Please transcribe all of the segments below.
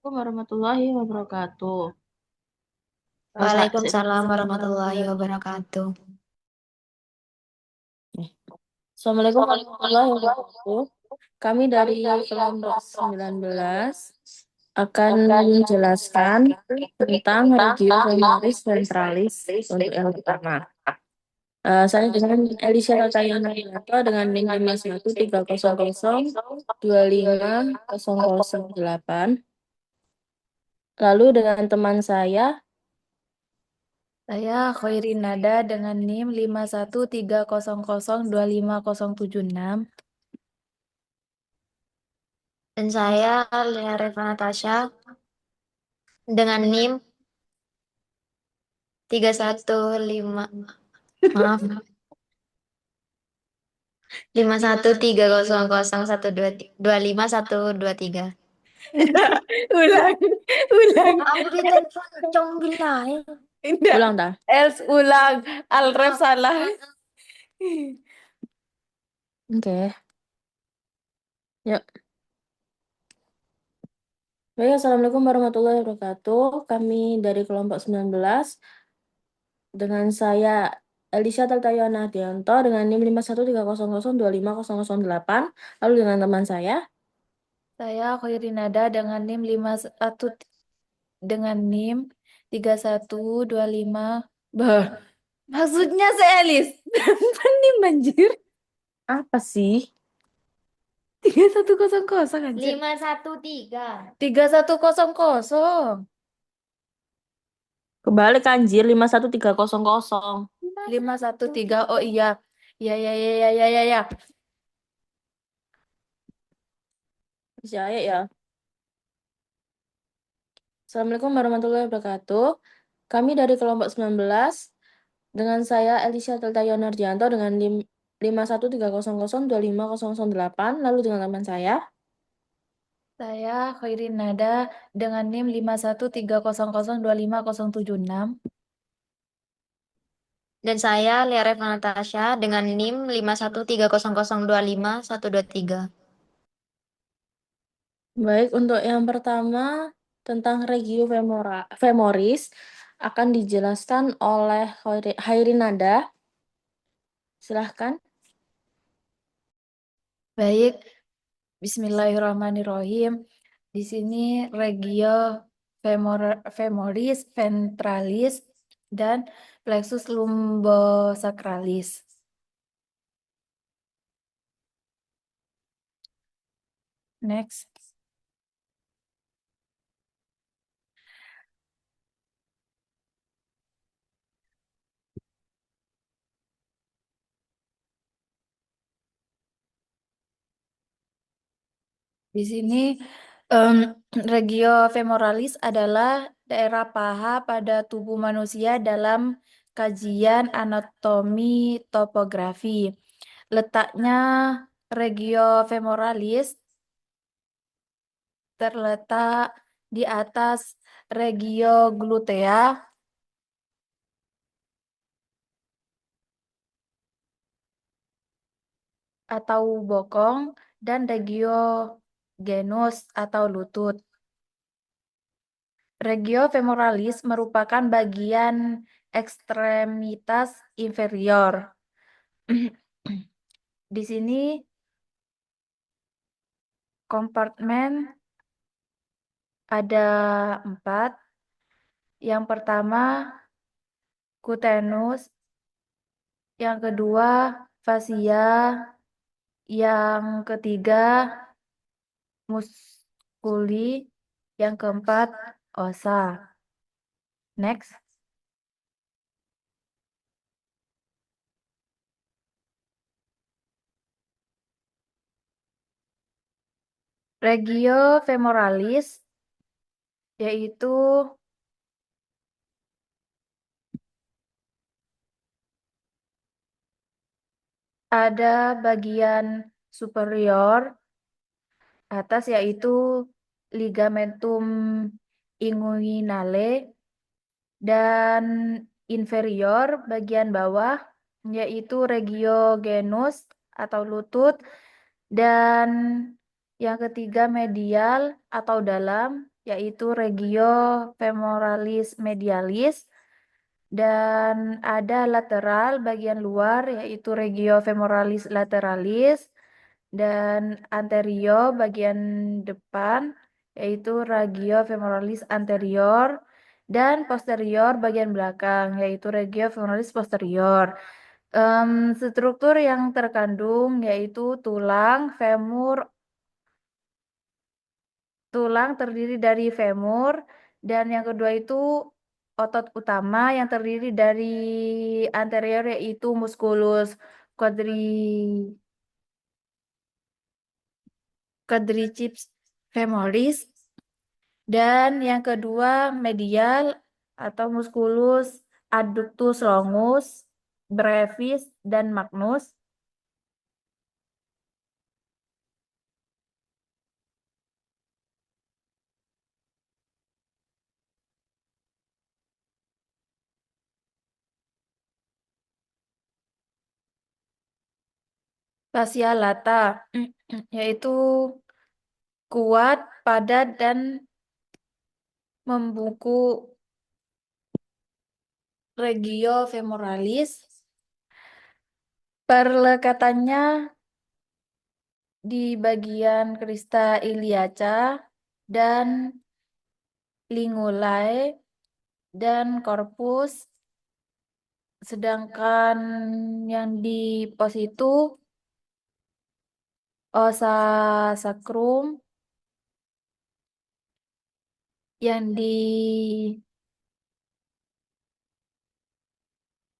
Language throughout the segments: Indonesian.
Warahmatullahi wabarakatuh. Waalaikumsalam warahmatullahi wabarakatuh. Assalamualaikum warahmatullahi wabarakatuh. Kami dari kelompok 19 akan menjelaskan tentang regio sentralis untuk yang pertama. Saya dengan Elisha Tatayana dengan NIM 5130025008. Lalu dengan teman saya Saya Khairin Nada dengan NIM 5130025076. Dan saya Lea Reva Natasha dengan NIM 315 maaf 51300123. ulang, ulang. Aku ditelepon cong bilai. Tidak. Ulang dah. Els ulang, Alref salah. Oke. Yuk. Baik, Assalamualaikum warahmatullahi wabarakatuh. Kami dari kelompok 19 dengan saya Elisha Taltayana Dianto dengan NIM 5130025008. Lalu dengan teman saya Saya Khairin Nada dengan NIM 3125. Bah, maksudnya seelis. Nih banjir. apa sih? 3100 anjir. 3100. Kebalik anjir 51300. 513. Oh iya. Ya ya ya ya ya ya ya. Percaya ya. Assalamualaikum warahmatullahi wabarakatuh. Kami dari kelompok 19 dengan saya Elisha Taltayana Dianto dengan NIM 5130025008. Lalu dengan teman saya Saya Khairin Nada dengan NIM 5130025076. Dan saya Lea Reva Natasha dengan NIM 5130025123. Baik, untuk yang pertama tentang regio femoris akan dijelaskan oleh Hairinada. Silahkan. Baik, Bismillahirrahmanirrahim. Di sini regio femoris, ventralis, dan plexus lumbosacralis. Next. Di sini em, regio femoralis adalah daerah paha pada tubuh manusia dalam kajian anatomi topografi. Letaknya regio femoralis terletak di atas regio glutea atau bokong dan regio genus atau lutut. Regio femoralis merupakan bagian ekstremitas inferior. Di sini kompartemen ada 4. Yang pertama cutanus, yang kedua fasia, yang ketiga muskuli, yang keempat osa. Next. Regio femoralis yaitu ada bagian superior atas yaitu ligamentum inguinale dan inferior bagian bawah yaitu regio genus atau lutut dan yang ketiga medial atau dalam yaitu regio femoralis medialis, dan ada lateral bagian luar, yaitu regio femoralis lateralis, dan anterior bagian depan, yaitu regio femoralis anterior, dan posterior bagian belakang, yaitu regio femoralis posterior. Struktur yang terkandung yaitu tulang terdiri dari femur, dan yang kedua itu otot utama yang terdiri dari anterior yaitu musculus quadri quadriceps femoris, dan yang kedua medial atau musculus adductus longus, brevis, dan magnus. Fascia lata yaitu kuat, padat, dan membuku regio femoralis. Perlekatannya di bagian crista iliaca dan lingulae dan corpus, sedangkan yang di pos itu osa sacrum, yang di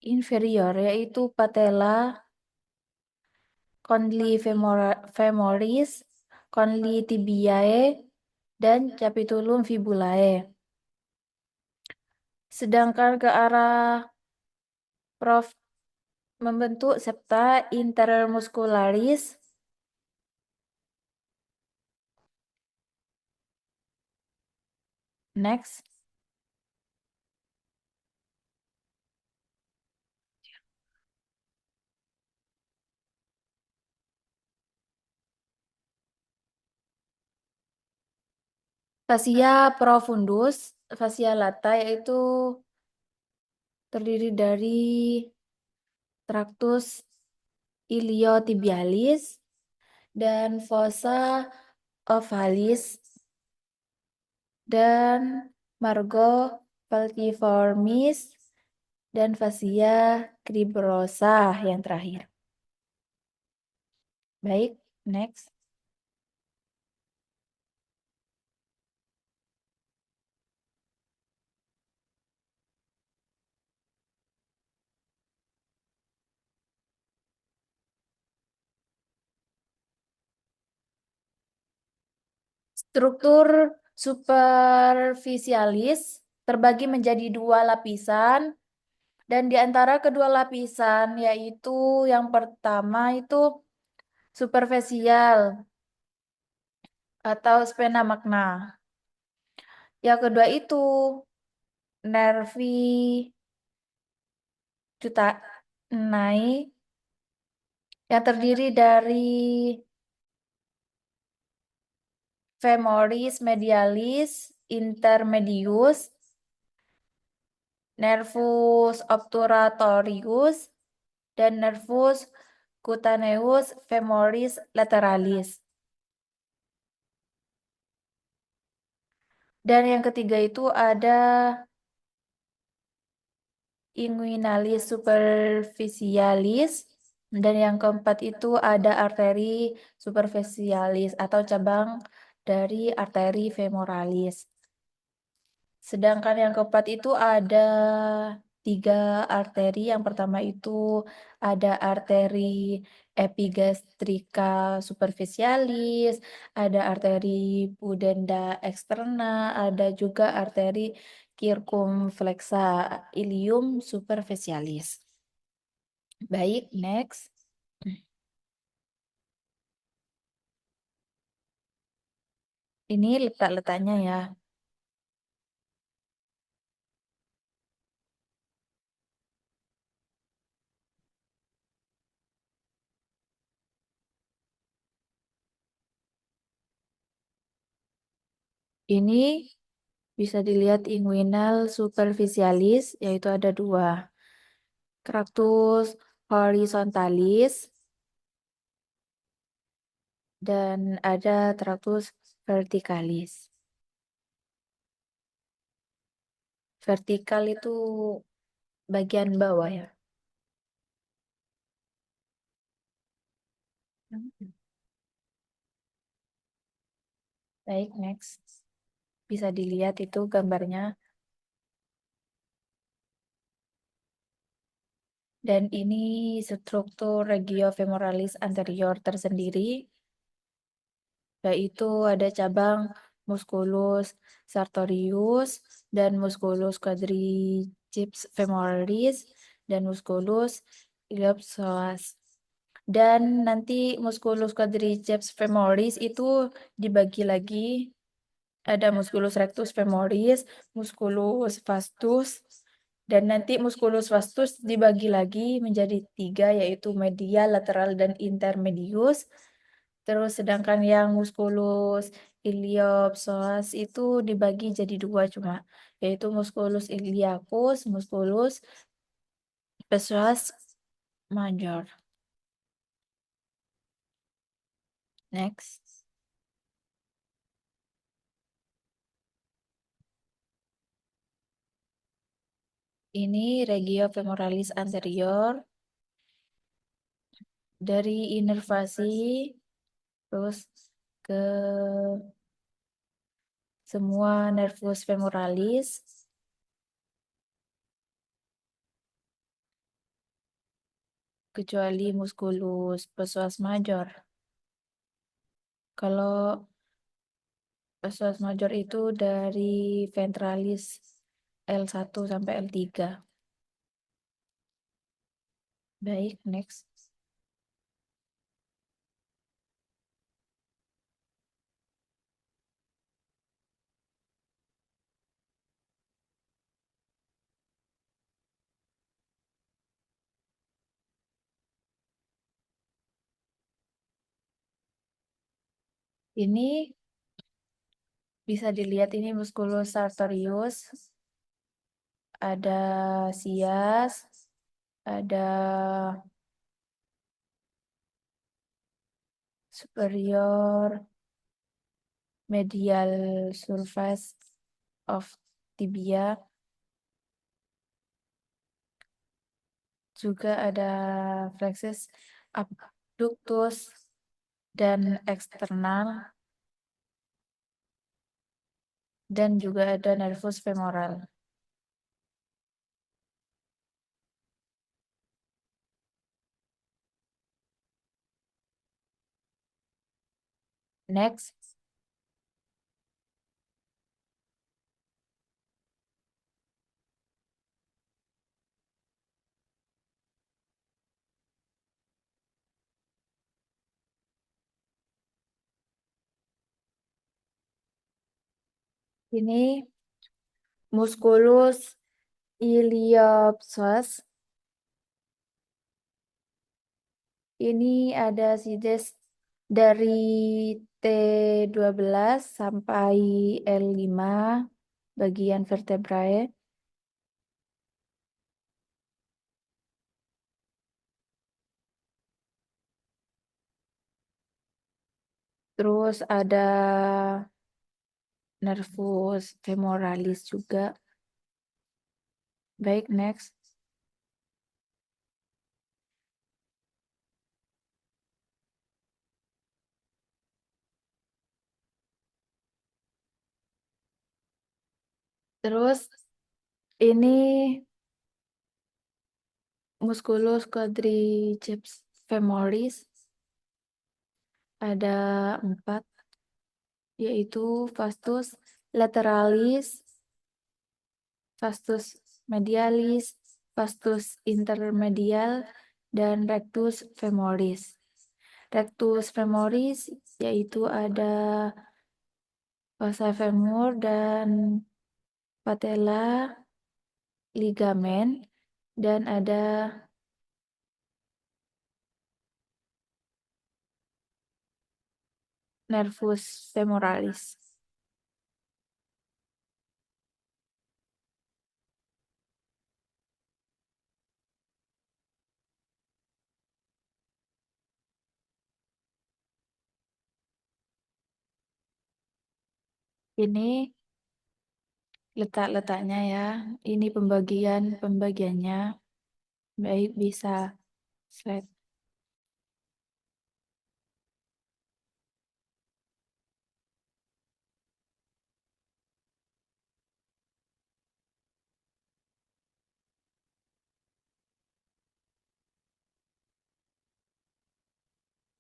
inferior yaitu patella, conli femoris, conli tibiae, dan capitulum fibulae. Sedangkan ke arah prof membentuk septa intermuscularis. Next. Fascia profundus, fascia lata yaitu terdiri dari tractus iliotibialis dan fossa ovalis dan margo falciformis dan fascia cribrosa yang terakhir. Baik, next. Struktur superficialis terbagi menjadi dua lapisan, dan di antara kedua lapisan yaitu yang pertama itu superficial atau spena magna. Yang kedua itu nervi cutaneae yang terdiri dari femoris medialis intermedius, nervus obturatorius, dan nervus cutaneus femoris lateralis. Dan yang ketiga itu ada inguinalis superficialis, dan yang keempat itu ada arteri superficialis atau cabang dari arteri femoralis. Sedangkan yang keempat itu ada tiga arteri. Yang pertama itu ada arteri epigastrika superficialis, ada arteri pudenda externa, ada juga arteri circumflexa ilium superficialis. Baik, next. Ini letak-letaknya ya. Ini Bisa dilihat inguinal superficialis, yaitu ada dua. Tractus horizontalis dan ada tractus verticalis. Vertikal itu bagian bawah ya. Baik, next. Bisa dilihat itu gambarnya. Dan ini struktur regiofemoralis anterior tersendiri, yaitu ada cabang musculus sartorius dan musculus quadriceps femoris dan musculus iliopsoas. Dan nanti musculus quadriceps femoris itu dibagi lagi, ada musculus rectus femoris, musculus vastus, dan nanti musculus vastus dibagi lagi menjadi tiga, yaitu medial, lateral, dan intermedius. Terus sedangkan yang musculus iliopsoas itu dibagi jadi dua cuma, yaitu musculus iliacus, musculus psoas major. Next. Ini regio femoralis anterior dari inervasi terus ke semua nervus femoralis kecuali musculus psoas major. Kalau psoas major itu dari ventralis L1 sampai L3. Baik, next. Ini bisa dilihat ini musculus sartorius, ada sias, ada superior medial surface of tibia, juga ada flexus abductus dan eksternal, dan juga ada nervus femoral. Next, ini musculus iliopsoas. Ini ada sides dari T12 sampai L5 bagian vertebrae. Terus ada nervus femoralis juga. Baik, next. Terus ini musculus quadriceps femoris ada 4, yaitu vastus lateralis, vastus medialis, vastus intermedial, dan rectus femoris. Rectus femoris yaitu ada fossa femur dan patella ligamen, dan ada nervus femoralis. Ini letak-letaknya ya. Ini pembagiannya. Baik, bisa slide.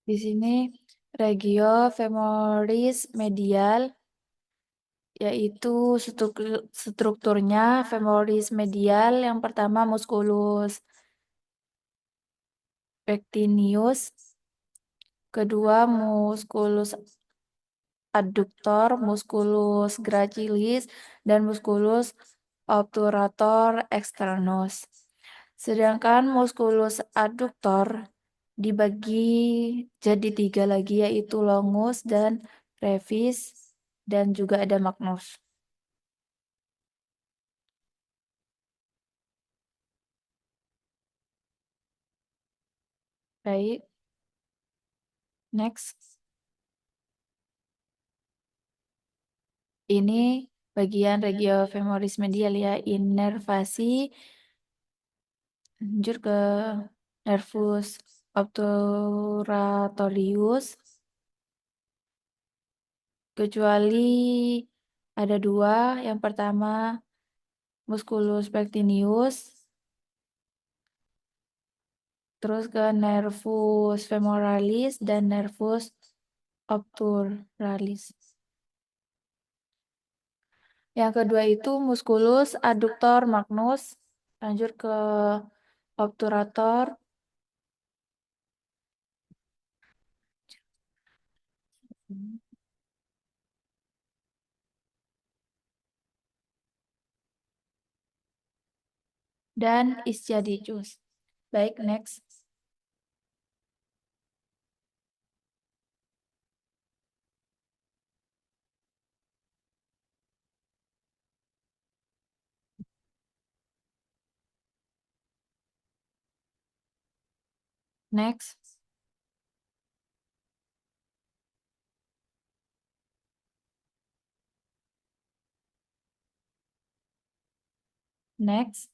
Di sini regio femoris medial, yaitu strukturnya femoris medial. Yang pertama musculus pectineus, kedua musculus adductor, musculus gracilis, dan musculus obturator externus. Sedangkan musculus adductor dibagi jadi tiga lagi, yaitu longus dan brevis, dan juga ada magnus. Baik, next. Ini bagian regio femoris medial ya, inervasi lanjut ke nervus obturatorius, kecuali ada dua. Yang pertama musculus pectineus, terus ke nervus femoralis dan nervus obturalis. Yang kedua itu musculus adductor magnus, lanjut ke obturator, dan ischiadicus. Baik, next. Next. Next.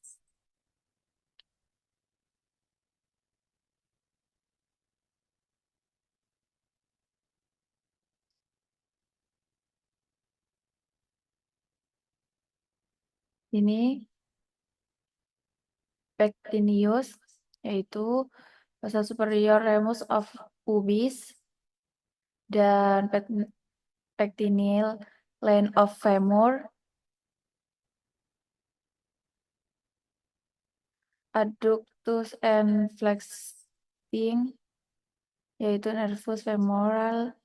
Ini pectineus, yaitu fossa superior ramus of pubis, dan pectineal line of femur, adductus and flexing, yaitu nervus femoral,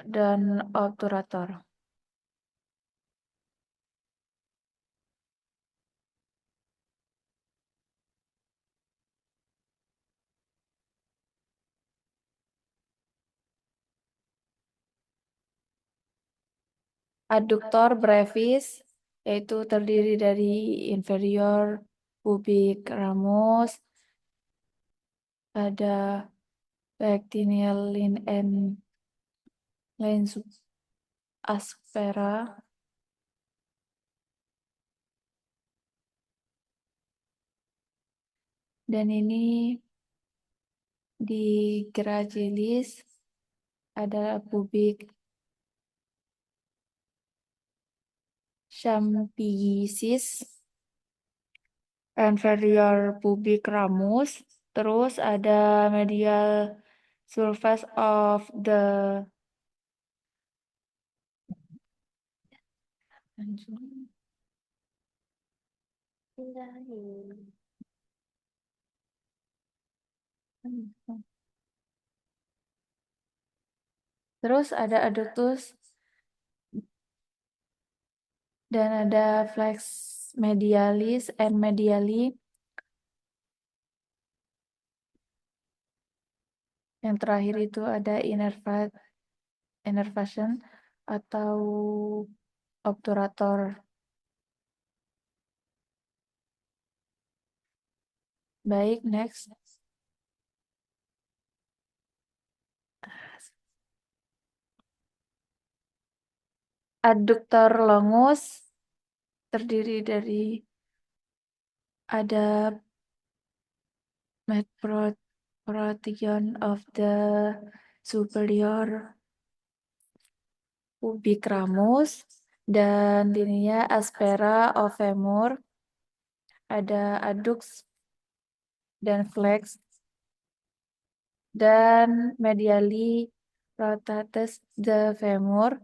dan obturator. Adductor brevis, yaitu terdiri dari inferior pubic ramus, ada pectineal line and line aspera, dan ini di gracilis ada pubic champighisis, inferior pubic ramus, terus ada medial surface of the terus ada adductus dan ada flex medialis and mediali. Yang terakhir itu ada innervation atau obturator. Baik, next. Adduktor longus terdiri dari ada protection of the superior pubic ramus dan linea aspera of femur, ada adducts dan flex dan medially rotates the femur,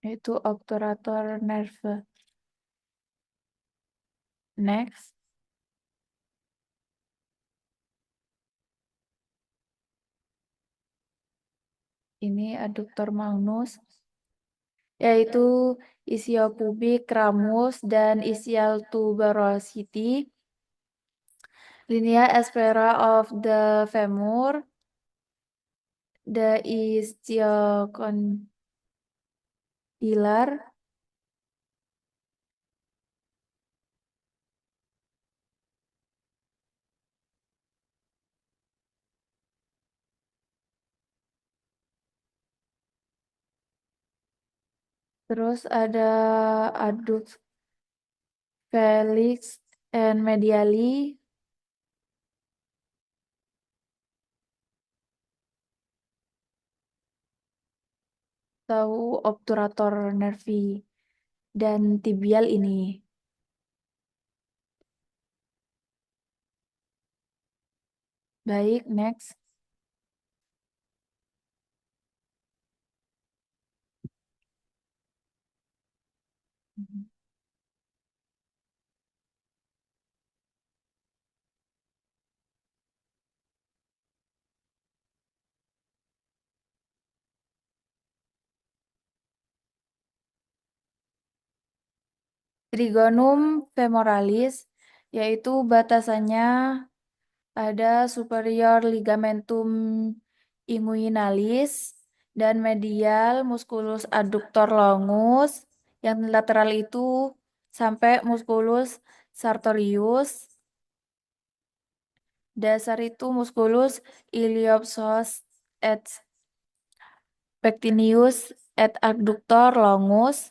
yaitu obturator nerve. Next, ini adductor magnus, yaitu ischiopubic ramus dan ischial tuberosity, linea aspera of the femur, the ischiocondylar, terus ada adducts felix and medially, tahu obturator nervi dan tibial ini. Baik, next. Trigonum femoralis, yaitu batasannya ada superior ligamentum inguinalis dan medial musculus adductor longus. Yang lateral itu sampai musculus sartorius. Dasar itu musculus iliopsoas et pectineus et adductor longus.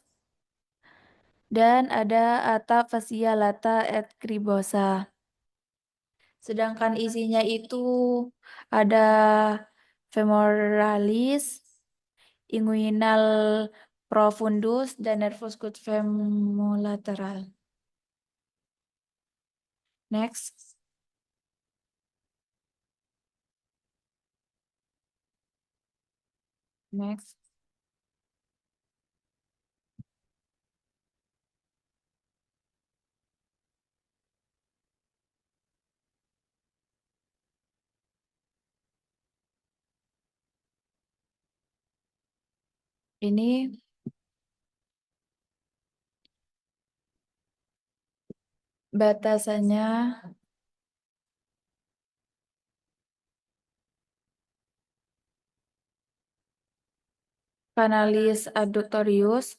Dan ada atap fascia lata et cribosa. Sedangkan isinya itu ada femoralis, inguinal profundus, dan nervus gut femolateral. Next. Next. Ini batasannya canalis adductorius.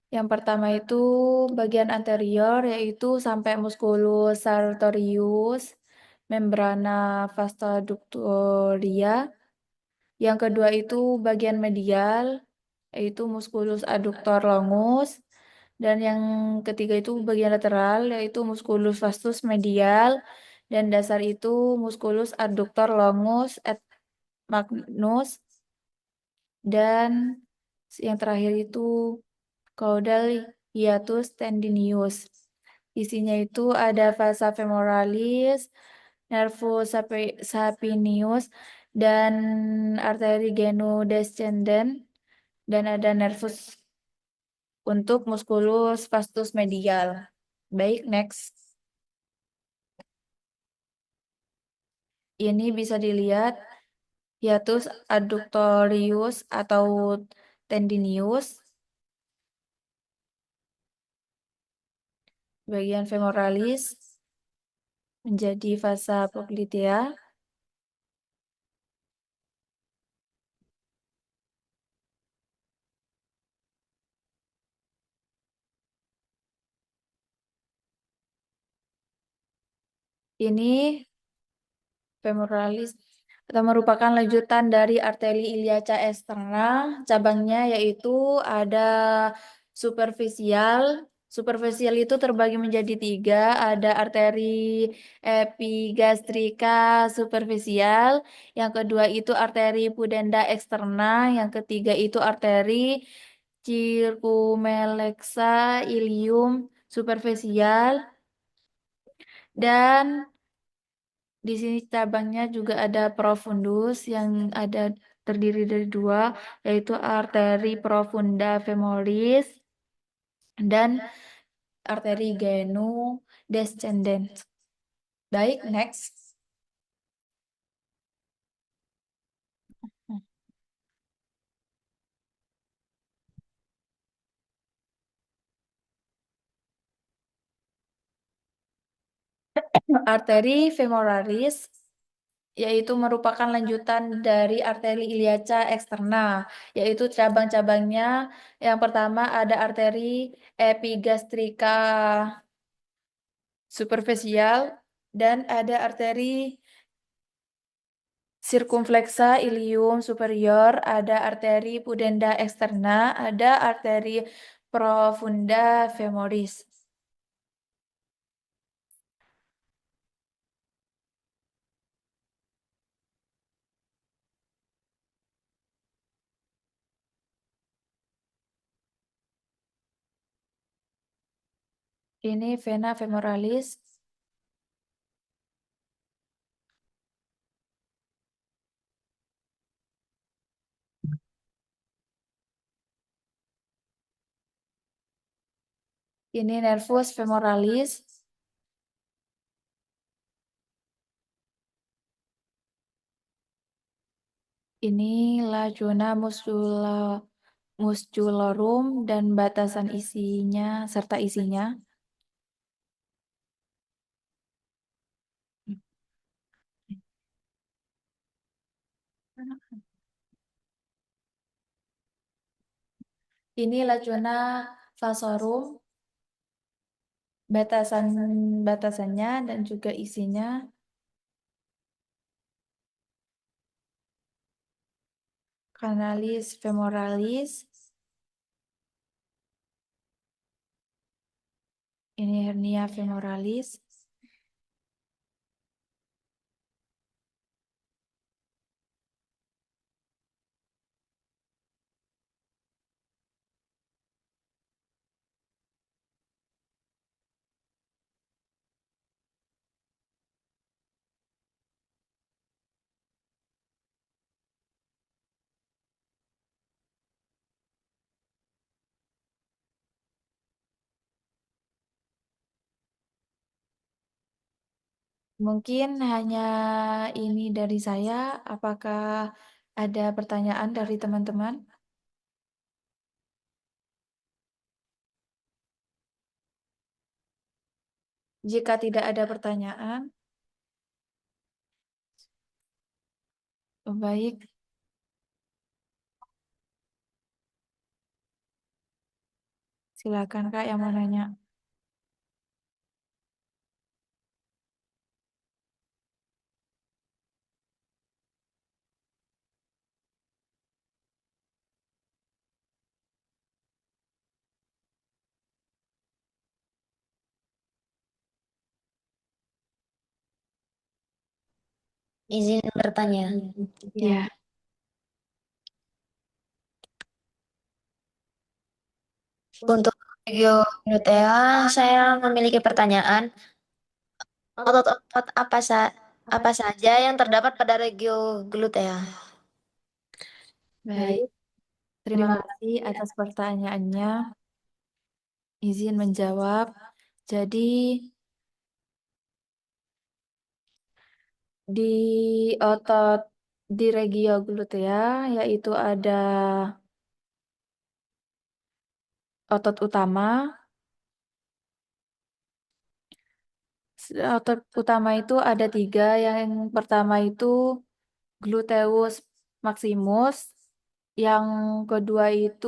Yang pertama itu bagian anterior, yaitu sampai musculus sartorius, membrana vasta ductoria. Yang kedua itu bagian medial, yaitu musculus adductor longus. Dan yang ketiga itu bagian lateral, yaitu musculus vastus medial. Dan dasar itu musculus adductor longus et magnus. Dan yang terakhir itu caudal hiatus tendinius. Isinya itu ada vasa femoralis, nervus sapinius, dan arteri genu descendens, dan ada nervus untuk musculus vastus medial. Baik, next. Ini bisa dilihat hiatus adductorius atau tendinius, bagian femoralis menjadi vasa popliteal. Ini femoralis atau merupakan lanjutan dari arteri iliaca eksterna. Cabangnya yaitu ada superficial. Superficial itu terbagi menjadi tiga. Ada arteri epigastrika superficial. Yang kedua itu arteri pudenda eksterna. Yang ketiga itu arteri circumflexa ilium superficial. Dan di sini cabangnya juga ada profundus yang ada terdiri dari dua, yaitu arteri profunda femoris dan arteri genu descendens. Baik, next. Arteri femoralis yaitu merupakan lanjutan dari arteri iliaca eksterna, yaitu cabang-cabangnya yang pertama ada arteri epigastrika superficial dan ada arteri circumflexa ilium superior, ada arteri pudenda eksterna, ada arteri profunda femoris. Ini vena femoralis. Ini nervus femoralis. Ini lacuna musculorum dan batasan isinya serta isinya. Ini lacuna vasorum, batasannya dan juga isinya. Canalis femoralis. Ini hernia femoralis. Mungkin hanya ini dari saya. Apakah ada pertanyaan dari teman-teman? Jika tidak ada pertanyaan, baik, silakan Kak yang mau nanya. Izin bertanya. Ya, Untuk glutea, saya memiliki pertanyaan. Otot-otot apa saja yang terdapat pada regio glutea? baik. Terima kasih atas pertanyaannya. Izin menjawab. Jadi, di otot di regio glutea yaitu ada otot utama. Otot utama itu ada tiga. Yang pertama itu gluteus maximus, yang kedua itu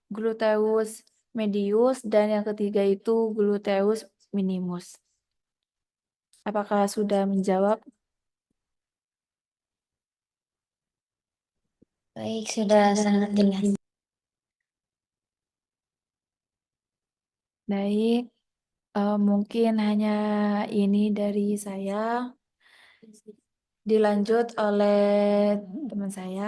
gluteus medius, dan yang ketiga itu gluteus minimus. Apakah sudah menjawab? Baik, sudah sangat jelas. Baik, mungkin hanya ini dari saya. Dilanjut oleh teman saya.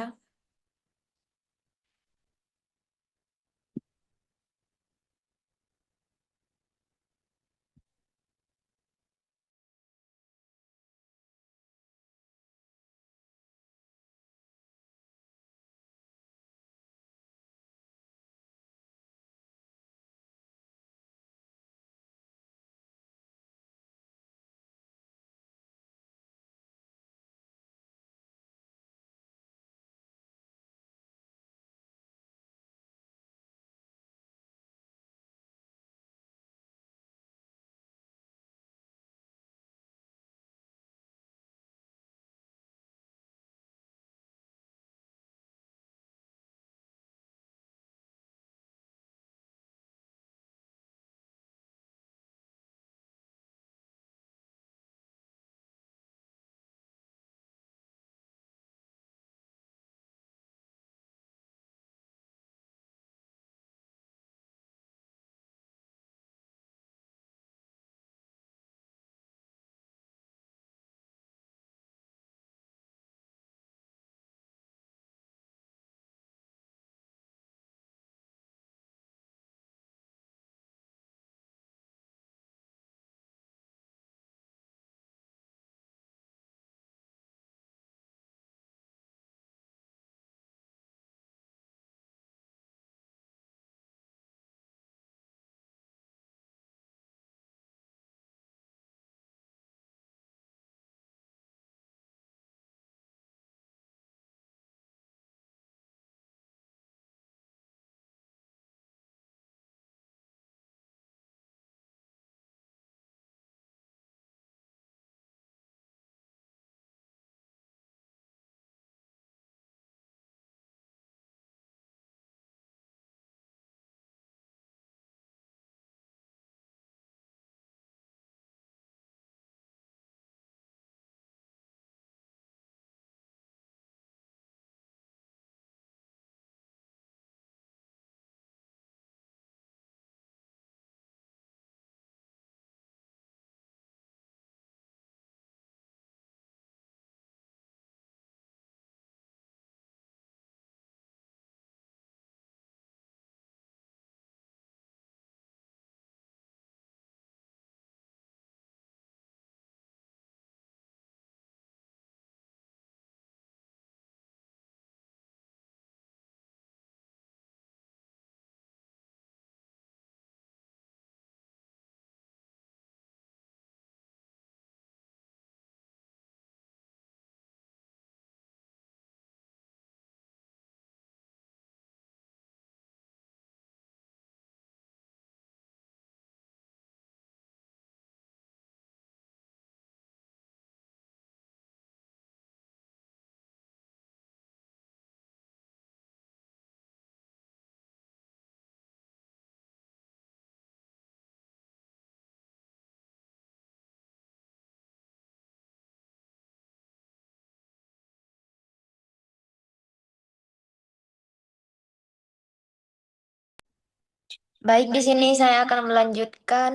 Baik, di sini saya akan melanjutkan.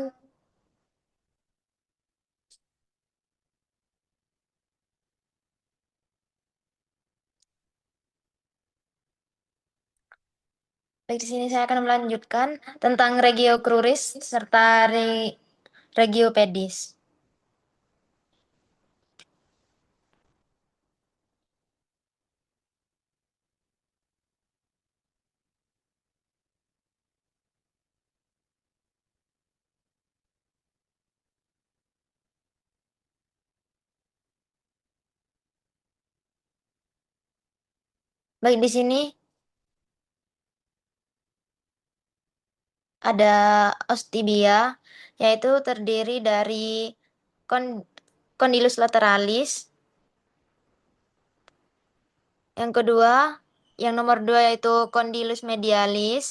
Baik, di sini saya akan melanjutkan tentang Regiocruris serta Regiopedis. Baik, di sini ada Ostibia, yaitu terdiri dari kon- Condylus lateralis. Yang kedua, yang nomor dua yaitu Condylus medialis.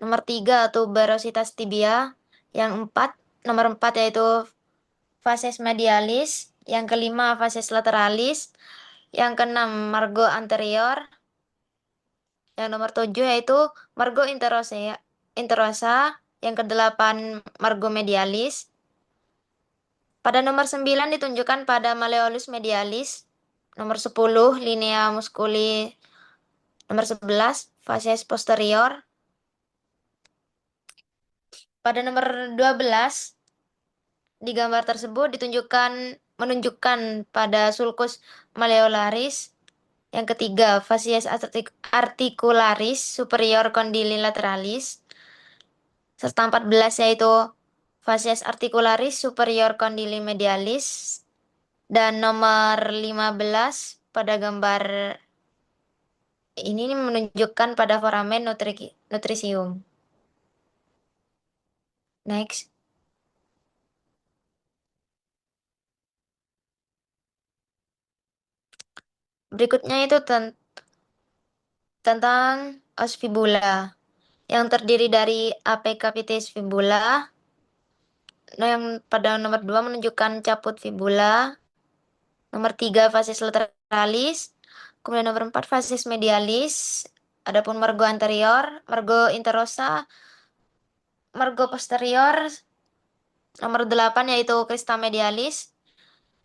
Nomor tiga tuberositas tibia. Yang empat, nomor empat yaitu facies medialis, yang kelima facies lateralis, yang keenam margo anterior, yang nomor 7 yaitu margo interosa, yang kedelapan margo medialis. Pada nomor 9 ditunjukkan pada malleolus medialis, nomor 10 linea musculi, nomor 11 facies posterior. Pada nomor 12 di gambar tersebut menunjukkan pada sulcus malleolaris. Yang ketiga, facies articularis superior condyle lateralis. Serta 14 yaitu facies articularis superior condyle medialis. Dan nomor 15 pada gambar ini menunjukkan pada foramen nutritium. Next. Berikutnya itu tentang os fibula yang terdiri dari apicapitis fibula. Nah, yang pada nomor 2 menunjukkan caput fibula. Nomor 3 facies lateralis. Kemudian nomor 4 facies medialis. Adapun margo anterior, margo interosa, margo posterior. Nomor 8 yaitu crista medialis.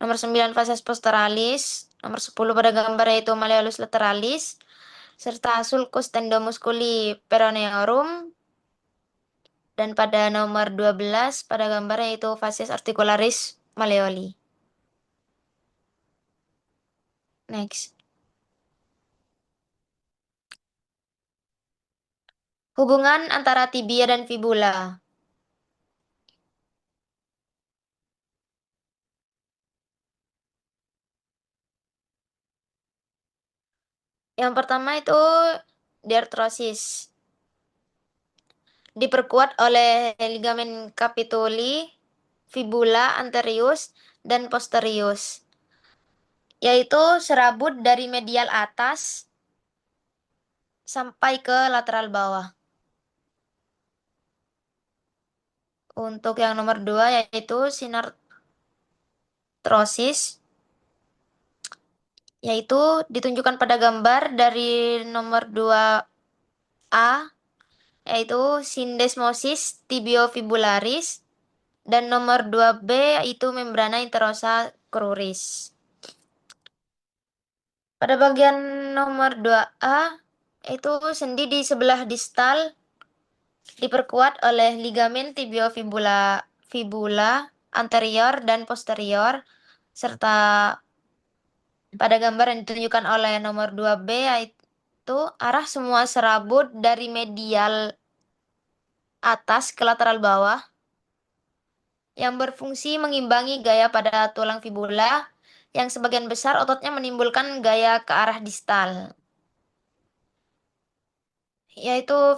Nomor 9 facies posteralis. Nomor 10 pada gambar yaitu malleolus lateralis. Serta sulcus tendomusculi peroneorum. Dan pada nomor 12 pada gambar yaitu facies articularis malleoli. Next. Hubungan antara tibia dan fibula. Yang pertama itu diartrosis. Diperkuat oleh ligamen capituli, fibula anterius, dan posterius. Yaitu serabut dari medial atas sampai ke lateral bawah. Untuk yang nomor 2 yaitu sinartrosis. Yaitu ditunjukkan pada gambar dari nomor 2A, yaitu syndesmosis tibiofibularis, dan nomor 2B yaitu membrana interosa cruris. Pada bagian nomor 2A, yaitu sendi di sebelah distal diperkuat oleh ligamen fibula anterior dan posterior, serta pada gambar yang ditunjukkan oleh nomor 2B yaitu arah semua serabut dari medial atas ke lateral bawah yang berfungsi mengimbangi gaya pada tulang fibula yang sebagian besar ototnya menimbulkan gaya ke arah distal. Yaitu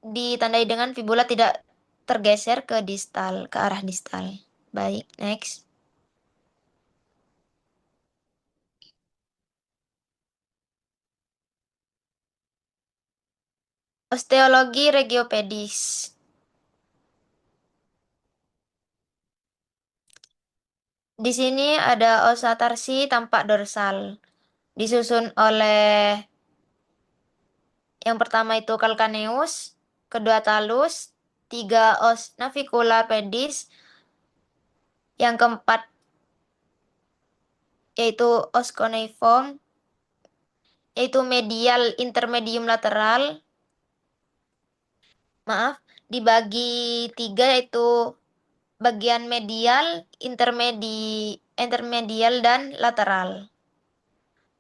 ditandai dengan fibula tidak tergeser ke distal, ke arah distal. Baik, next. Osteologi regiopedis. Di sini ada osa tarsi tampak dorsal, disusun oleh yang pertama itu calcaneus, kedua talus, tiga os navicular pedis, yang keempat yaitu os cuneiform, yaitu medial intermedium lateral. Maaf, dibagi tiga yaitu bagian medial, intermedial dan lateral.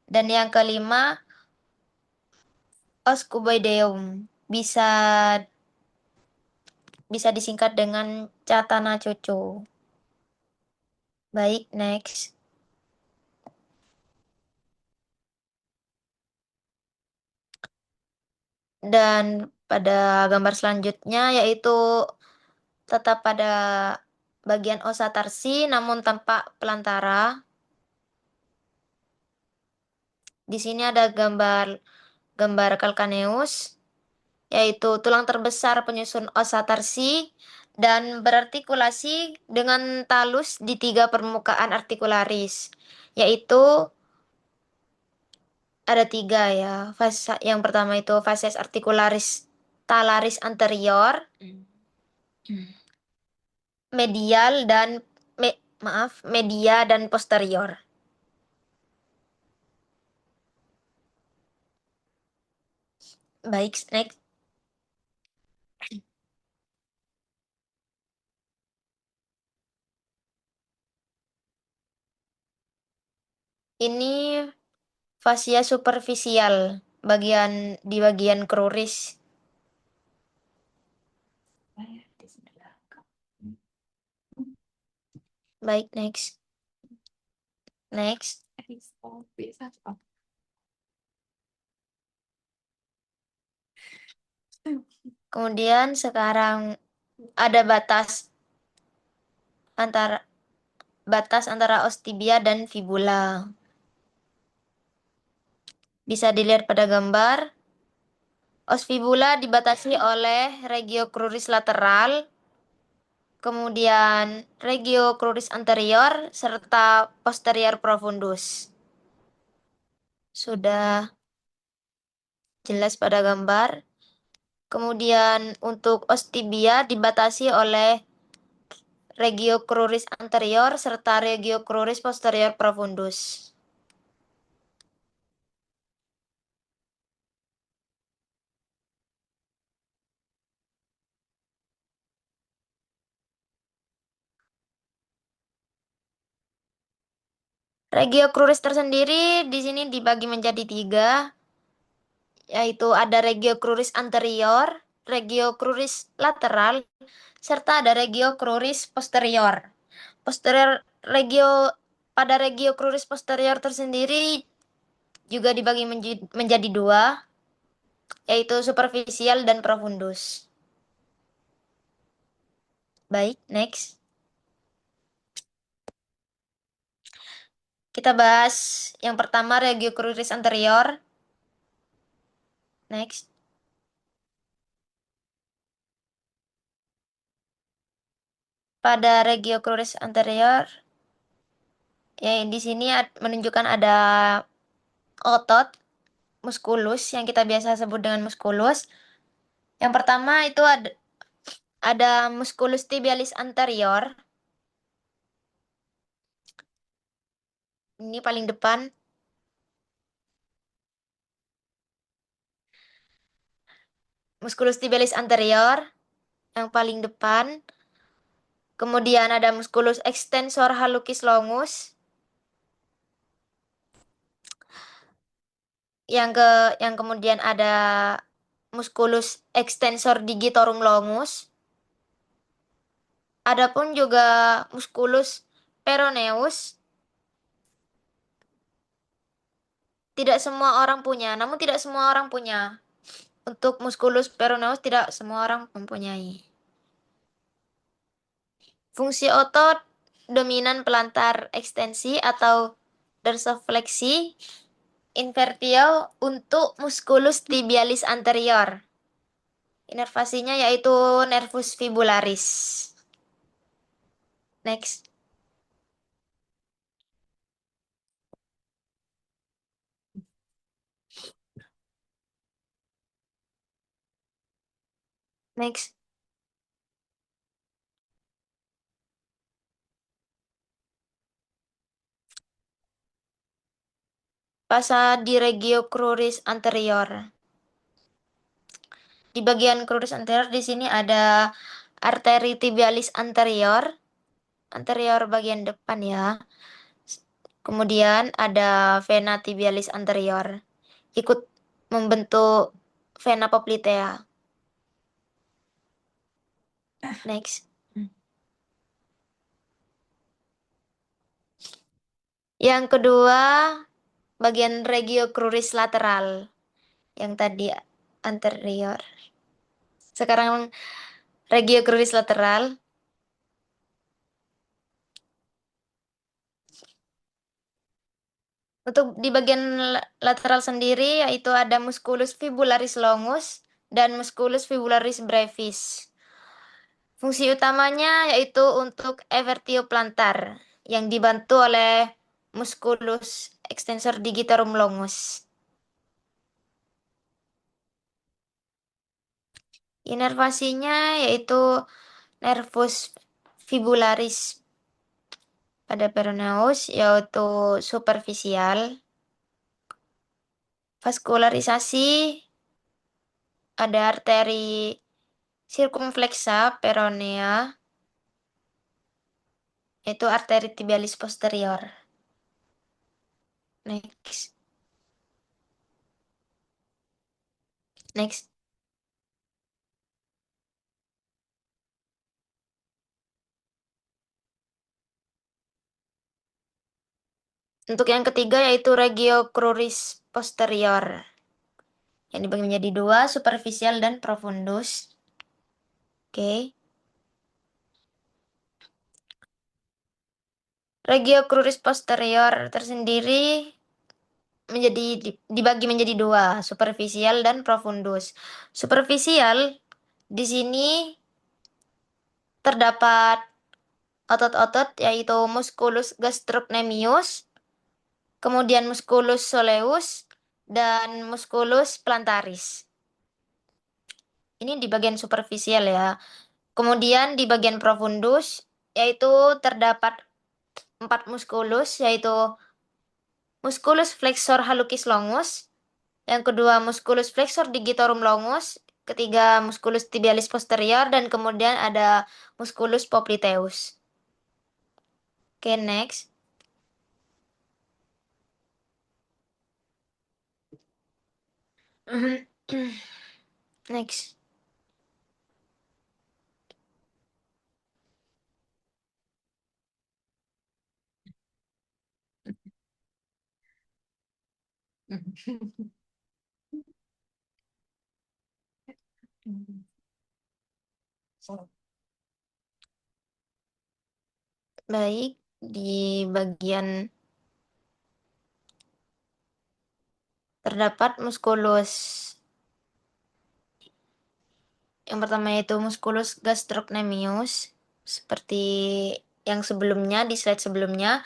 Dan yang kelima os cuboideum, bisa disingkat dengan catana cucu. Baik, next. Dan pada gambar selanjutnya yaitu tetap pada bagian osa tarsi namun tampak pelantara. Di sini ada gambar calcaneus, yaitu tulang terbesar penyusun osa tarsi dan berartikulasi dengan talus di 3 permukaan artikularis, yaitu ada 3 ya. Yang pertama itu facies articularis talaris anterior, medial dan media dan posterior. Baik, next. Ini fasia superficial di bagian kruris. Baik, next. Next. Kemudian sekarang ada batas antara ostibia dan fibula. Bisa dilihat pada gambar. Os fibula dibatasi oleh regio cruris lateral, kemudian regio cruris anterior, serta posterior profundus. Sudah jelas pada gambar. Kemudian untuk os tibia dibatasi oleh regio cruris anterior serta regio cruris posterior profundus. Regio cruris tersendiri di sini dibagi menjadi 3, yaitu ada regio cruris anterior, regio cruris lateral, serta ada regio cruris posterior. Pada regio cruris posterior tersendiri juga dibagi menjadi 2, yaitu superficial dan profundus. Baik, next. Kita bahas yang pertama regio cruris anterior. Next. Pada regio cruris anterior, ya di sini menunjukkan ada otot musculus yang kita biasa sebut dengan musculus. Yang pertama itu ada musculus tibialis anterior. Ini paling depan. Musculus tibialis anterior yang paling depan. Kemudian ada musculus extensor hallucis longus. Yang kemudian ada musculus extensor digitorum longus. Adapun juga musculus peroneus. Tidak semua orang punya, namun tidak semua orang punya. Untuk musculus peroneus tidak semua orang mempunyai. Fungsi otot dominan pelantar ekstensi atau dorsofleksi invertio untuk musculus tibialis anterior. Inervasinya yaitu nervus fibularis. Next. Next. Pasa di regio cruris anterior. Di bagian cruris anterior di sini ada arteri tibialis anterior bagian depan ya. Kemudian ada vena tibialis anterior. Ikut membentuk vena poplitea. Next. Yang kedua, bagian regio cruris lateral. Yang tadi anterior. Sekarang regio cruris lateral. Untuk di bagian lateral sendiri yaitu ada musculus fibularis longus dan musculus fibularis brevis. Fungsi utamanya yaitu untuk evertio plantar yang dibantu oleh musculus extensor digitorum longus. Inervasinya yaitu nervus fibularis pada peroneus yaitu superficial. Vaskularisasi ada arteri circumflexa peronea yaitu arteri tibialis posterior. Next. Next. Untuk yang ketiga yaitu regio cruris posterior yang dibagi menjadi dua, superficial dan profundus. Oke. Regio cruris posterior tersendiri dibagi menjadi dua, superficial dan profundus. Superficial di sini terdapat otot-otot yaitu musculus gastrocnemius, kemudian musculus soleus dan musculus plantaris. Ini di bagian superficial ya. Kemudian di bagian profundus yaitu terdapat 4 muskulus yaitu musculus flexor hallucis longus, yang kedua musculus flexor digitorum longus, ketiga musculus tibialis posterior dan kemudian ada musculus popliteus. Oke, next. Next. Baik, di bagian terdapat musculus. Yang pertama yaitu musculus gastrocnemius, seperti yang sebelumnya, di slide sebelumnya.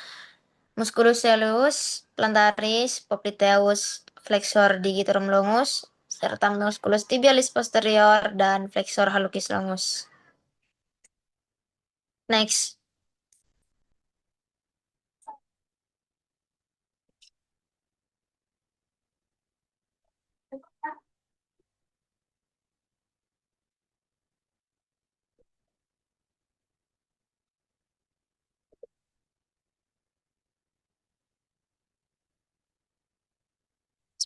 Musculus soleus, plantaris, popliteus, flexor digitorum longus, serta musculus tibialis posterior dan flexor hallucis longus. Next.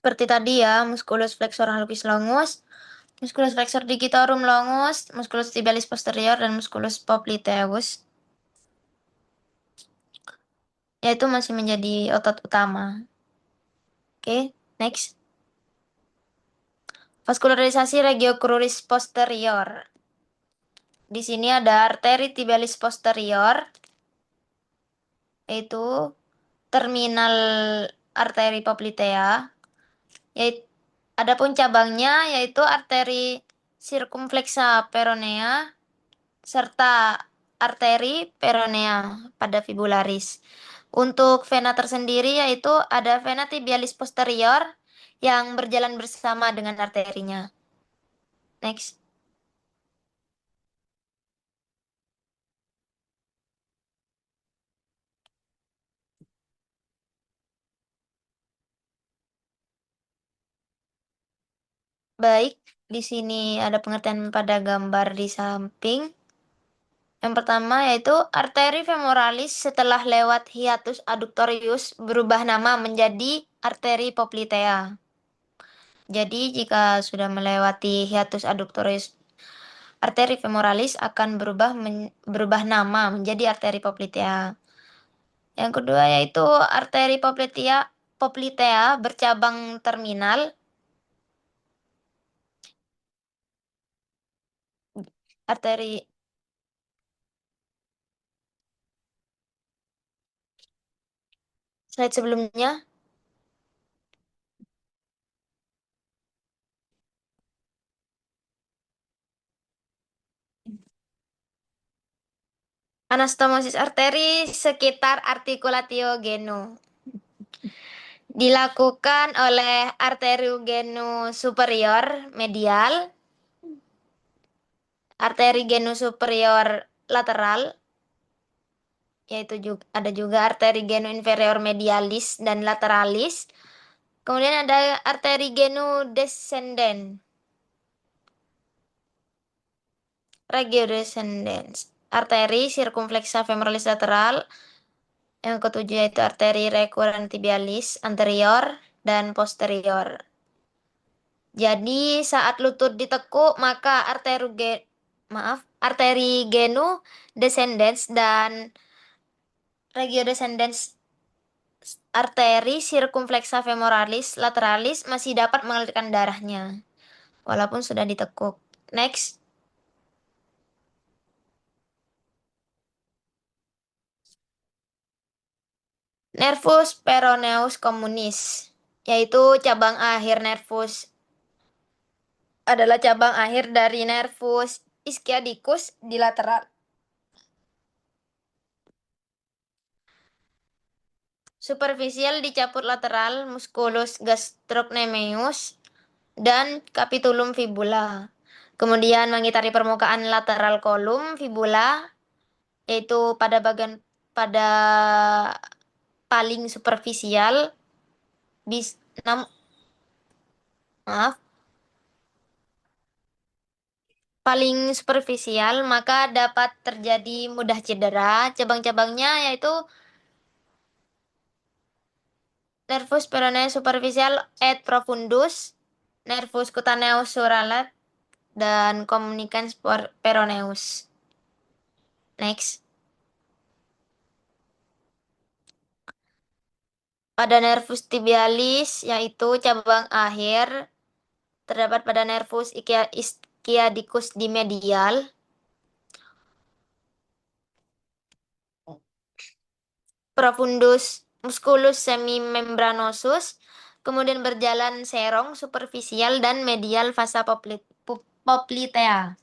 Seperti tadi ya, musculus flexor hallucis longus, musculus flexor digitorum longus, musculus tibialis posterior, dan musculus popliteus. Yaitu masih menjadi otot utama. Oke, next. Vaskularisasi regio cruris posterior. Di sini ada arteri tibialis posterior, yaitu terminal arteri poplitea. Yaitu, adapun cabangnya yaitu arteri circumflexa peronea serta arteri peronea pada fibularis. Untuk vena tersendiri yaitu ada vena tibialis posterior yang berjalan bersama dengan arterinya. Next. Baik, di sini ada pengertian pada gambar di samping. Yang pertama yaitu arteri femoralis setelah lewat hiatus adductorius berubah nama menjadi arteri poplitea. Jadi jika sudah melewati hiatus adductorius, arteri femoralis akan berubah nama menjadi arteri poplitea. Yang kedua yaitu arteri poplitea bercabang terminal. Arteri slide sebelumnya. Anastomosis arteri sekitar articulatio genu. Dilakukan oleh arteri genu superior medial, arteri genu superior lateral, yaitu juga, ada juga arteri genu inferior medialis dan lateralis. Kemudian ada arteri genu descendens, regiodescendens, arteri circumflexa femoralis lateral. Yang ketujuh yaitu arteri recurrent tibialis anterior dan posterior. Jadi saat lutut ditekuk maka arteri genu descendens dan regiodescendens arteri circumflexa femoralis lateralis masih dapat mengalirkan darahnya walaupun sudah ditekuk. Next. Nervus peroneus communis, yaitu cabang akhir nervus adalah cabang akhir dari nervus ischiadicus di lateral. Superficial dicaput lateral musculus gastrocnemius dan capitulum fibula. Kemudian mengitari permukaan lateral kolum fibula, yaitu pada paling superficial bis nam, maaf paling superficial maka dapat terjadi mudah cedera. Cabang-cabangnya yaitu nervus peroneus superficial et profundus, nervus cutaneus suralat, dan communicans peroneus. Next. Pada nervus tibialis, yaitu cabang akhir, terdapat pada nervus ischiadicus di medial, profundus musculus semimembranosus, kemudian berjalan serong, superficial, dan medial fasa poplitea.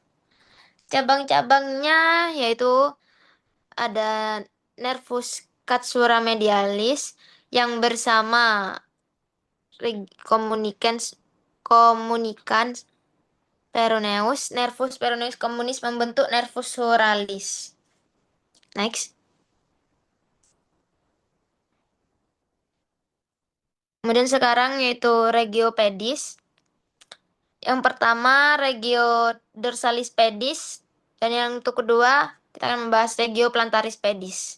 Cabang-cabangnya yaitu ada nervus katsura medialis yang bersama communicans peroneus, nervus peroneus communis membentuk nervus suralis. Next. Kemudian sekarang yaitu regiopedis. Yang pertama regio dorsalis pedis dan yang untuk kedua kita akan membahas regio plantaris pedis.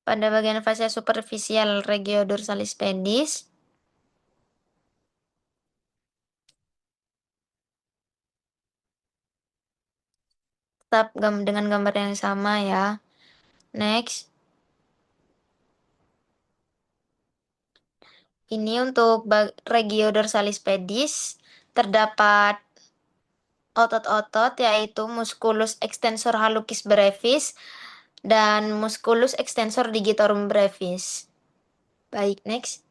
Pada bagian fascia superficial regio dorsalis pedis, tetap dengan gambar yang sama ya. Next. Ini untuk regio dorsalis pedis terdapat otot-otot yaitu musculus extensor hallucis brevis dan musculus extensor digitorum brevis. Baik, next.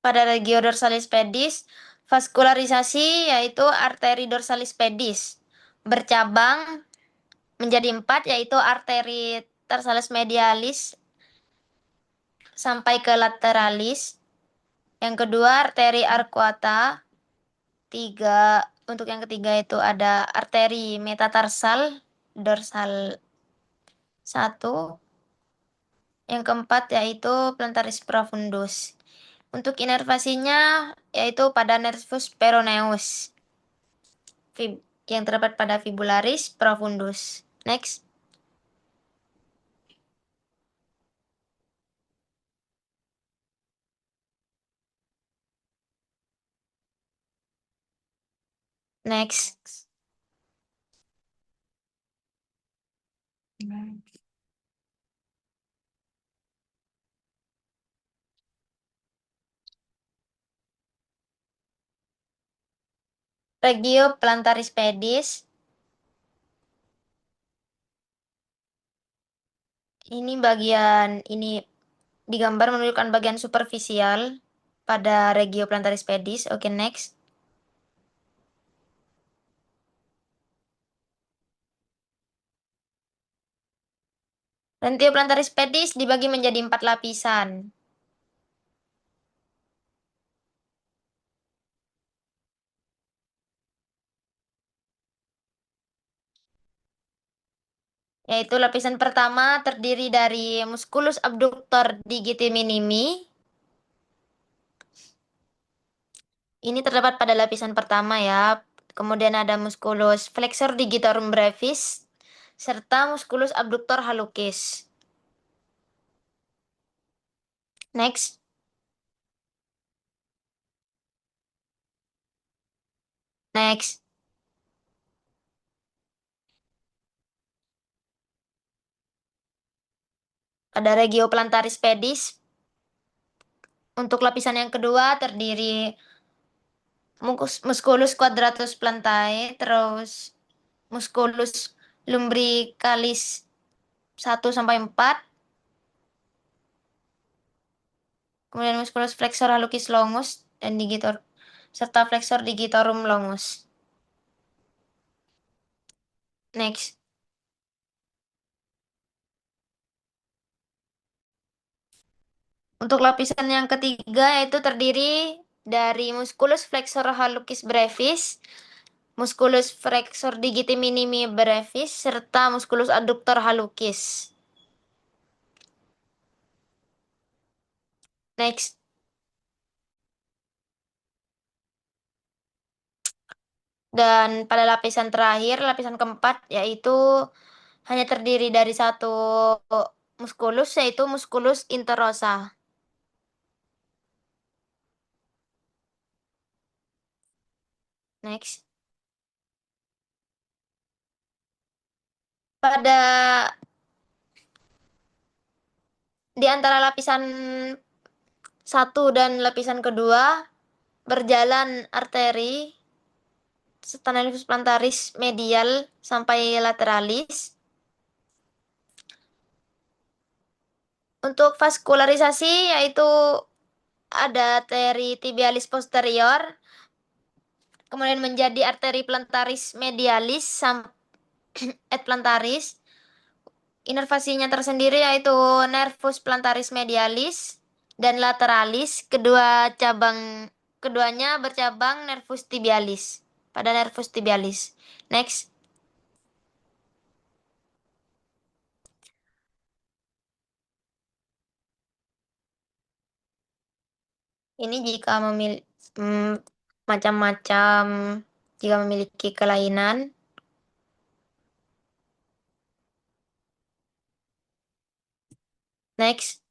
Pada regio dorsalis pedis, vaskularisasi yaitu arteri dorsalis pedis bercabang menjadi 4 yaitu arteri dorsalis medialis sampai ke lateralis. Yang kedua arteri arcuata. Untuk yang ketiga itu ada arteri metatarsal dorsal 1. Yang keempat yaitu plantaris profundus. Untuk inervasinya yaitu pada nervus peroneus yang terdapat pada fibularis profundus. Next. Next. Regio plantaris pedis Ini bagian ini digambar menunjukkan bagian superficial pada Regioplantaris pedis. Oke, next. Regioplantaris pedis dibagi menjadi 4 lapisan. Yaitu lapisan pertama terdiri dari musculus abductor digiti minimi. Ini terdapat pada lapisan pertama ya. Kemudian ada musculus flexor digitorum brevis serta musculus abductor hallucis. Next. Next. Pada Regioplantaris pedis. Untuk lapisan yang kedua terdiri musculus quadratus plantae, terus musculus lumbricalis 1 sampai 4, kemudian musculus flexor hallucis longus dan digitor serta flexor digitorum longus. Next. Untuk lapisan yang ketiga yaitu terdiri dari musculus flexor hallucis brevis, musculus flexor digiti minimi brevis, serta musculus adductor hallucis. Next. Dan pada lapisan terakhir, lapisan keempat, yaitu hanya terdiri dari satu musculus, yaitu musculus interosa. Next. Pada di antara lapisan satu dan lapisan kedua berjalan arteri Stanalus plantaris medial sampai lateralis. Untuk vaskularisasi yaitu ada arteri tibialis posterior, kemudian menjadi arteri plantaris medialis et plantaris. Inervasinya tersendiri yaitu nervus plantaris medialis dan lateralis. Keduanya bercabang nervus tibialis pada nervus tibialis. Next. Ini macam-macam jika memiliki kelainan. Next.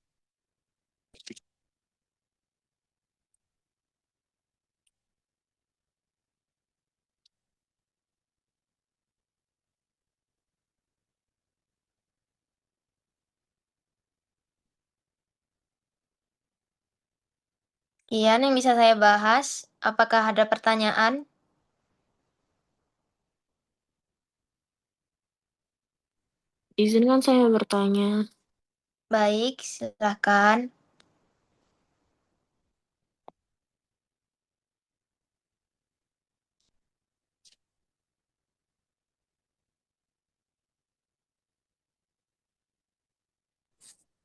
Kian yang bisa saya bahas. Apakah ada pertanyaan? Izinkan saya bertanya. Baik, silakan.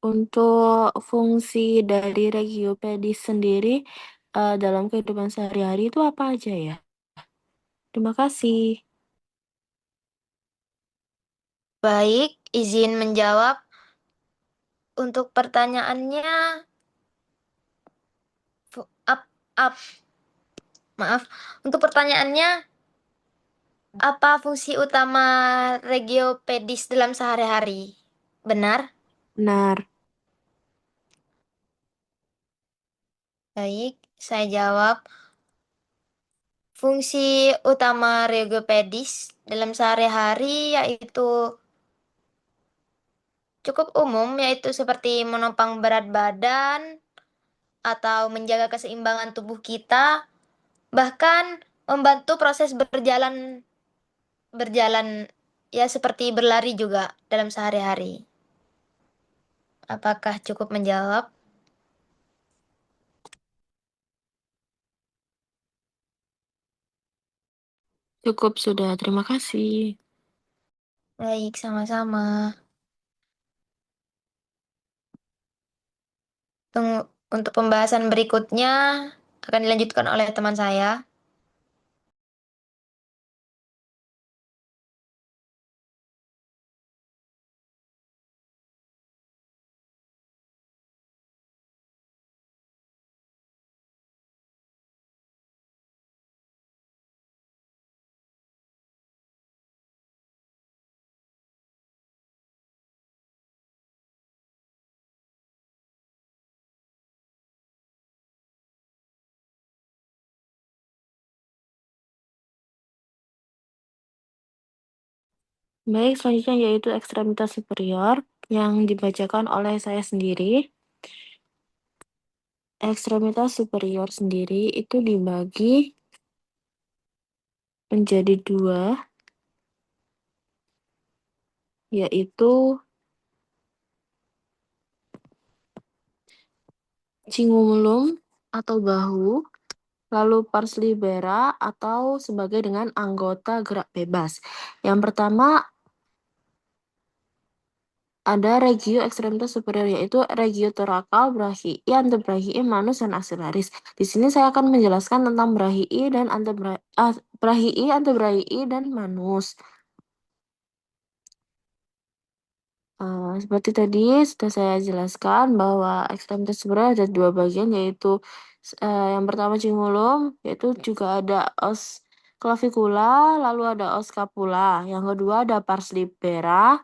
Untuk fungsi dari regiopedis sendiri dalam kehidupan sehari-hari itu apa aja ya? Terima kasih. Baik, izin menjawab. Untuk pertanyaannya, fu- ap, ap, maaf. Untuk pertanyaannya, apa fungsi utama regiopedis dalam sehari-hari? Benar? Benar. Baik, saya jawab. Fungsi utama regiopedis dalam sehari-hari yaitu cukup umum, yaitu seperti menopang berat badan atau menjaga keseimbangan tubuh kita, bahkan membantu proses berjalan berjalan ya seperti berlari juga dalam sehari-hari. Apakah cukup menjawab? Cukup sudah, terima kasih. Baik, sama-sama. Untuk pembahasan berikutnya akan dilanjutkan oleh teman saya. Baik, selanjutnya yaitu ekstremitas superior yang dibacakan oleh saya sendiri. Ekstremitas superior sendiri itu dibagi menjadi dua, yaitu cingulum atau bahu, lalu pars libera atau sebagai dengan anggota gerak bebas. Yang pertama ada regio ekstremitas superior, yaitu regio torakal, brachii, antebrachii, manus, dan axillaris. Di sini saya akan menjelaskan tentang brachii dan brachii, antebrachii, dan manus. Seperti tadi sudah saya jelaskan bahwa ekstremitas superior ada dua bagian, yaitu yang pertama cingulum, yaitu juga ada os clavicula, lalu ada os scapula. Yang kedua ada pars libera,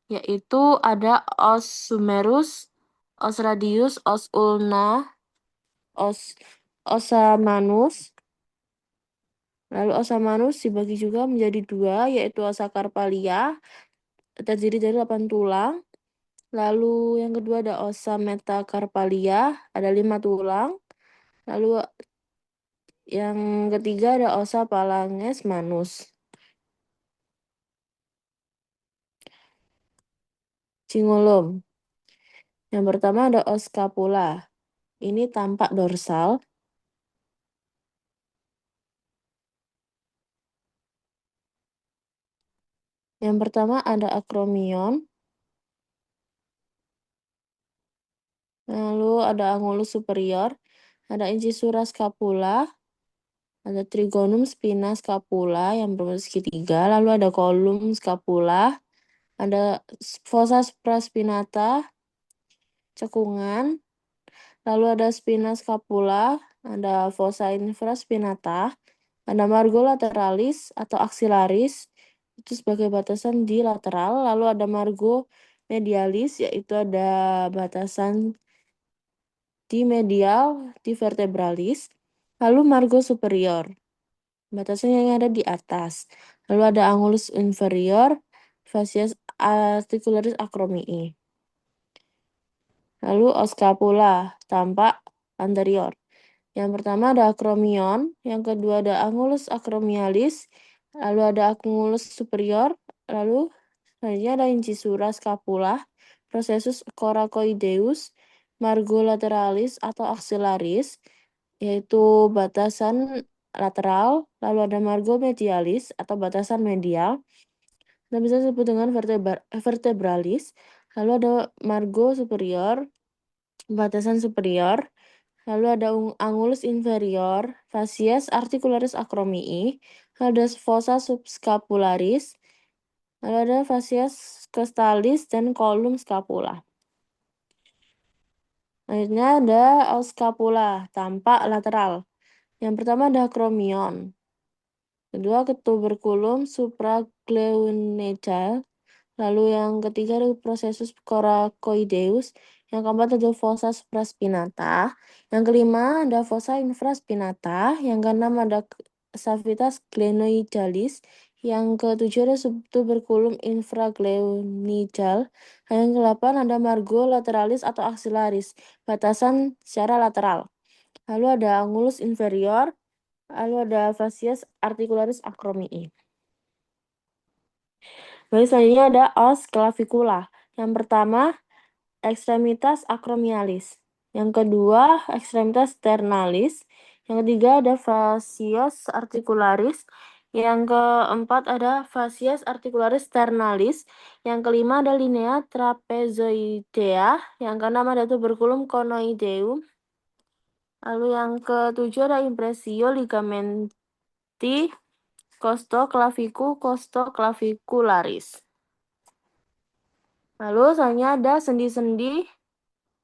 yaitu ada os humerus, os radius, os ulna, os osa manus. Lalu osa manus dibagi juga menjadi dua, yaitu osa carpalia, terdiri dari 8 tulang. Lalu yang kedua ada osa metacarpalia, ada 5 tulang. Lalu yang ketiga ada osa phalanges manus. Cingulum. Yang pertama ada os scapula. Ini tampak dorsal. Yang pertama ada acromion. Lalu ada angulus superior. Ada incisura scapula. Ada trigonum spina scapula yang berbentuk segitiga. Lalu ada column scapula. Ada fossa supraspinata, cekungan. Lalu ada spina scapula, ada fossa infraspinata, ada margo lateralis atau axillaris, itu sebagai batasan di lateral. Lalu ada margo medialis, yaitu ada batasan di medial di vertebralis. Lalu margo superior, batasan yang ada di atas. Lalu ada angulus inferior, fascias articularis acromii. Lalu os scapula, tampak anterior. Yang pertama ada acromion, yang kedua ada angulus acromialis, lalu ada angulus superior, lalu selanjutnya ada incisura scapula, processus coracoideus, margo lateralis atau axillaris, yaitu batasan lateral, lalu ada margo medialis atau batasan medial, kita bisa sebut dengan vertebralis, lalu ada margo superior, batasan superior, lalu ada angulus inferior, fascias articularis acromii, ada fossa subscapularis, lalu ada fascias costalis dan column scapula. Selanjutnya ada os scapula, tampak lateral. Yang pertama ada acromion. Kedua tuberculum supraglenoidal. Lalu yang ketiga ada processus coracoideus. Yang keempat ada fossa supraspinata. Yang kelima ada fossa infraspinata. Yang keenam ada cavitas glenoidalis. Yang ketujuh ada subtuberculum infraglenoidal. Yang kedelapan ada margo lateralis atau axillaris, batasan secara lateral. Lalu ada angulus inferior. Lalu ada fascias articularis acromii. Baik, selanjutnya ada os clavicula. Yang pertama ekstremitas acromialis. Yang kedua, ekstremitas sternalis. Yang ketiga ada fascias articularis. Yang keempat ada fascias articularis sternalis. Yang kelima ada linea trapezoidea. Yang keenam ada tuberculum conoideum. Lalu yang ketujuh ada impresio ligamenti costoclavicularis. Lalu selanjutnya ada sendi-sendi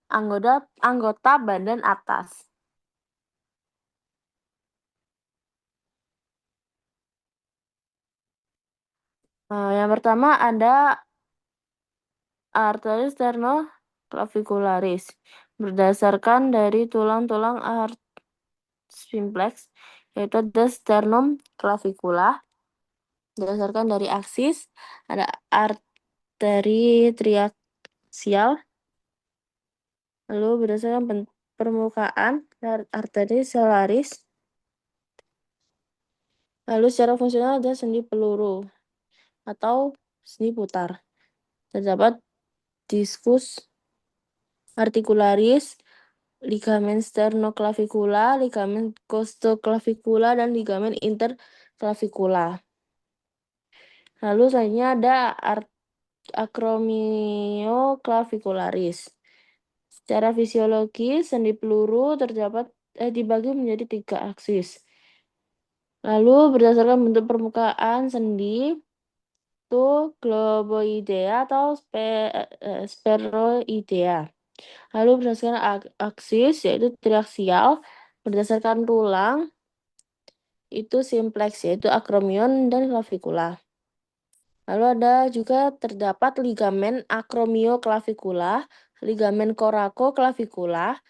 anggota badan atas. Yang pertama ada arteria sternoclavicularis. Berdasarkan dari tulang-tulang simplex, yaitu ada sternum clavicula. Berdasarkan dari aksis, ada arteri triaxial. Lalu berdasarkan permukaan, arteri solaris. Lalu secara fungsional ada sendi peluru atau sendi putar. Terdapat discus articularis, ligamen sternoclavicula, ligamen costoclavicula, dan ligamen interclavicula. Lalu selanjutnya ada acromioclavicularis. Secara fisiologis, sendi peluru terdapat dibagi menjadi 3 aksis. Lalu berdasarkan bentuk permukaan sendi itu globoidea atau spheroidea. Lalu berdasarkan aksis yaitu triaxial, berdasarkan tulang itu simplex yaitu acromion dan clavicula. Lalu ada juga terdapat ligamen acromioclavicula, ligamen coracoclavicula,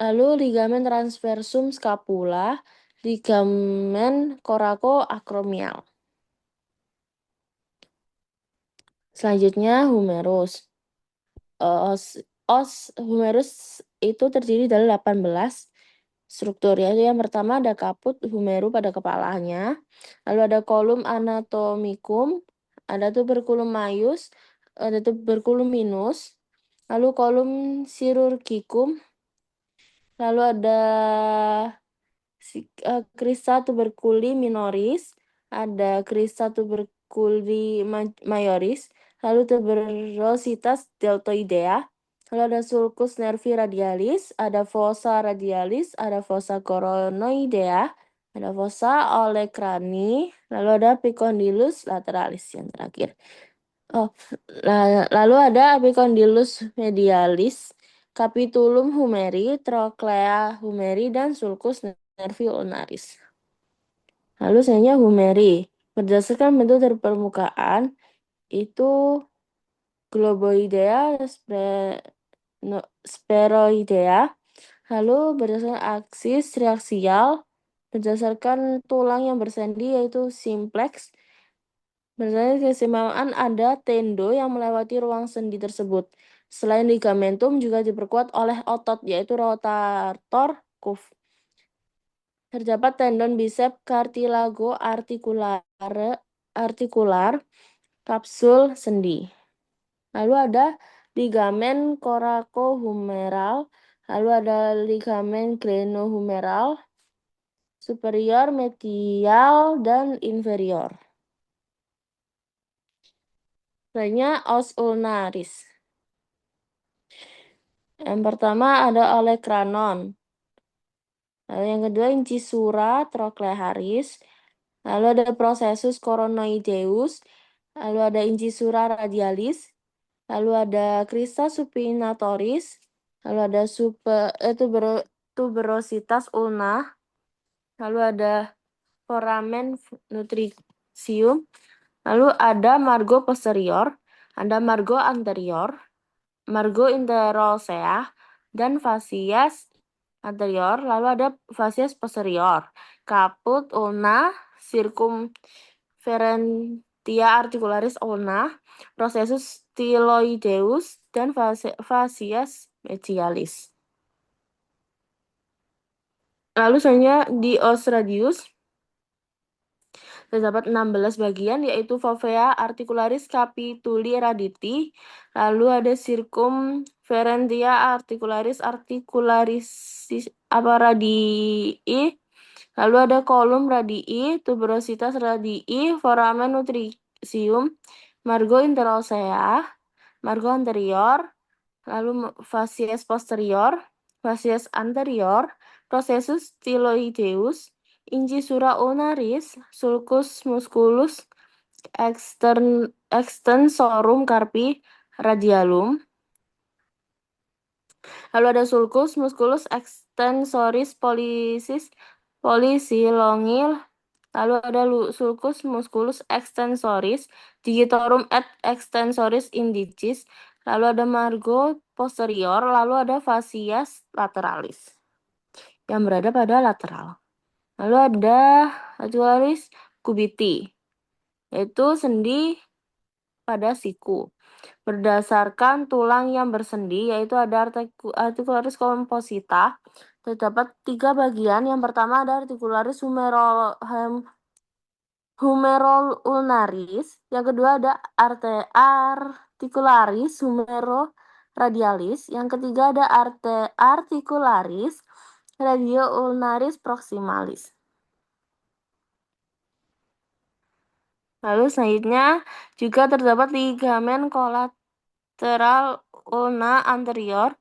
lalu ligamen transversum scapula, ligamen coracoacromial. Selanjutnya humerus. Humerus itu terdiri dari 18 struktur, yaitu yang pertama ada kaput humeru pada kepalanya, lalu ada kolum anatomicum, ada tuberculum maius, ada tuberculum minus, lalu kolum chirurgicum, lalu ada crista tuberculi minoris, ada crista tuberculi majoris, lalu tuberositas deltoidea, lalu ada sulcus nervi radialis, ada fossa radialis, ada fossa coronoidea, ada fossa olecrani, lalu ada epicondylus lateralis yang terakhir. Lalu ada epicondylus medialis, capitulum humeri, trochlea humeri, dan sulcus nervi ulnaris. Lalu selanjutnya humeri. Berdasarkan bentuk dari permukaan, itu globoidea, spheroidea. Lalu berdasarkan aksis triaxial, berdasarkan tulang yang bersendi yaitu simplex. Berdasarkan keseimbangan ada tendo yang melewati ruang sendi tersebut. Selain ligamentum juga diperkuat oleh otot yaitu rotator cuff. Terdapat tendon bisep cartilago artikular kapsul sendi. Lalu ada ligamen coracohumeral, lalu ada ligamen glenohumeral, superior, medial, dan inferior. Selanjutnya os ulnaris. Yang pertama ada olecranon. Lalu yang kedua incisura trochlearis. Lalu ada processus coronoideus. Lalu ada incisura radialis. Lalu ada crista supinatoris. Lalu ada tuberositas ulna. Lalu ada foramen nutritium. Lalu ada margo posterior. Ada margo anterior. Margo interosea. Dan fascias anterior, lalu ada fascias posterior, caput ulna, circumferentia articularis ulna, processus styloideus, dan fascias medialis. Lalu selanjutnya di os radius terdapat 16 bagian, yaitu fovea articularis capituli raditi, lalu ada circumferentia articularis radii, lalu ada kolum radii, tuberositas radii, foramen nutritium, margo interosea, margo anterior, lalu facies posterior, facies anterior, processus styloideus, incisura ulnaris, sulcus musculus extensorum carpi radialum. Lalu ada sulcus musculus extensoris policilongil. Lalu ada sulcus musculus extensoris digitorum et extensoris indicis. Lalu ada margo posterior. Lalu ada facies lateralis yang berada pada lateral. Lalu ada articularis cubiti, yaitu sendi pada siku. Berdasarkan tulang yang bersendi, yaitu ada articularis composita, terdapat 3 bagian. Yang pertama ada articularis humerulnaris, yang kedua ada articularis humeroradialis, yang ketiga ada articularis radioulnaris proximalis. Lalu selanjutnya juga terdapat ligamen kolateral ulna anterior,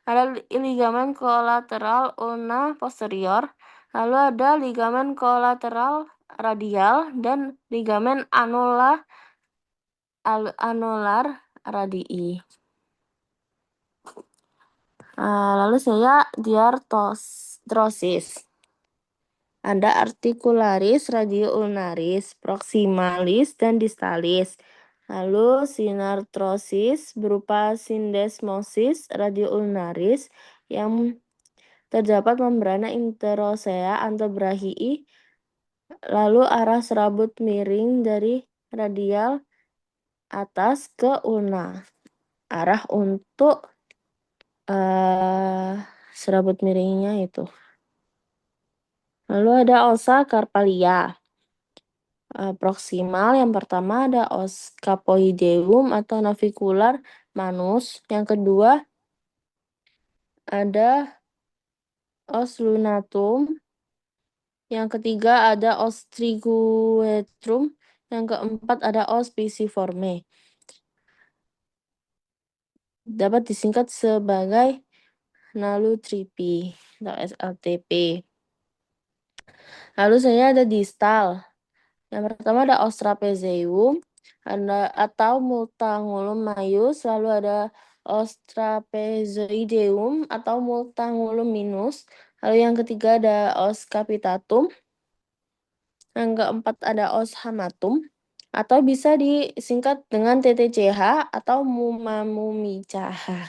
ada ligamen kolateral ulna posterior, lalu ada ligamen kolateral radial dan ligamen anular radii. Lalu saya diarthrosis. Ada articularis radioulnaris, proximalis, dan distalis. Lalu sinartrosis berupa syndesmosis radioulnaris yang terdapat membrana interosea antebrachii, lalu arah serabut miring dari radial atas ke ulna. Arah untuk serabut miringnya itu. Lalu ada ossa carpalia. Proksimal yang pertama ada os capoideum atau navicular manus. Yang kedua ada os lunatum. Yang ketiga ada os triguetrum. Yang keempat ada os pisiforme. Dapat disingkat sebagai nalutripi atau SLTP. Lalu saya ada distal. Yang pertama ada os trapezeum atau multangulum maius, lalu ada os trapezoideum atau multangulum minus, lalu yang ketiga ada os capitatum, yang keempat ada os hamatum, atau bisa disingkat dengan TTCH atau mumamumicaha.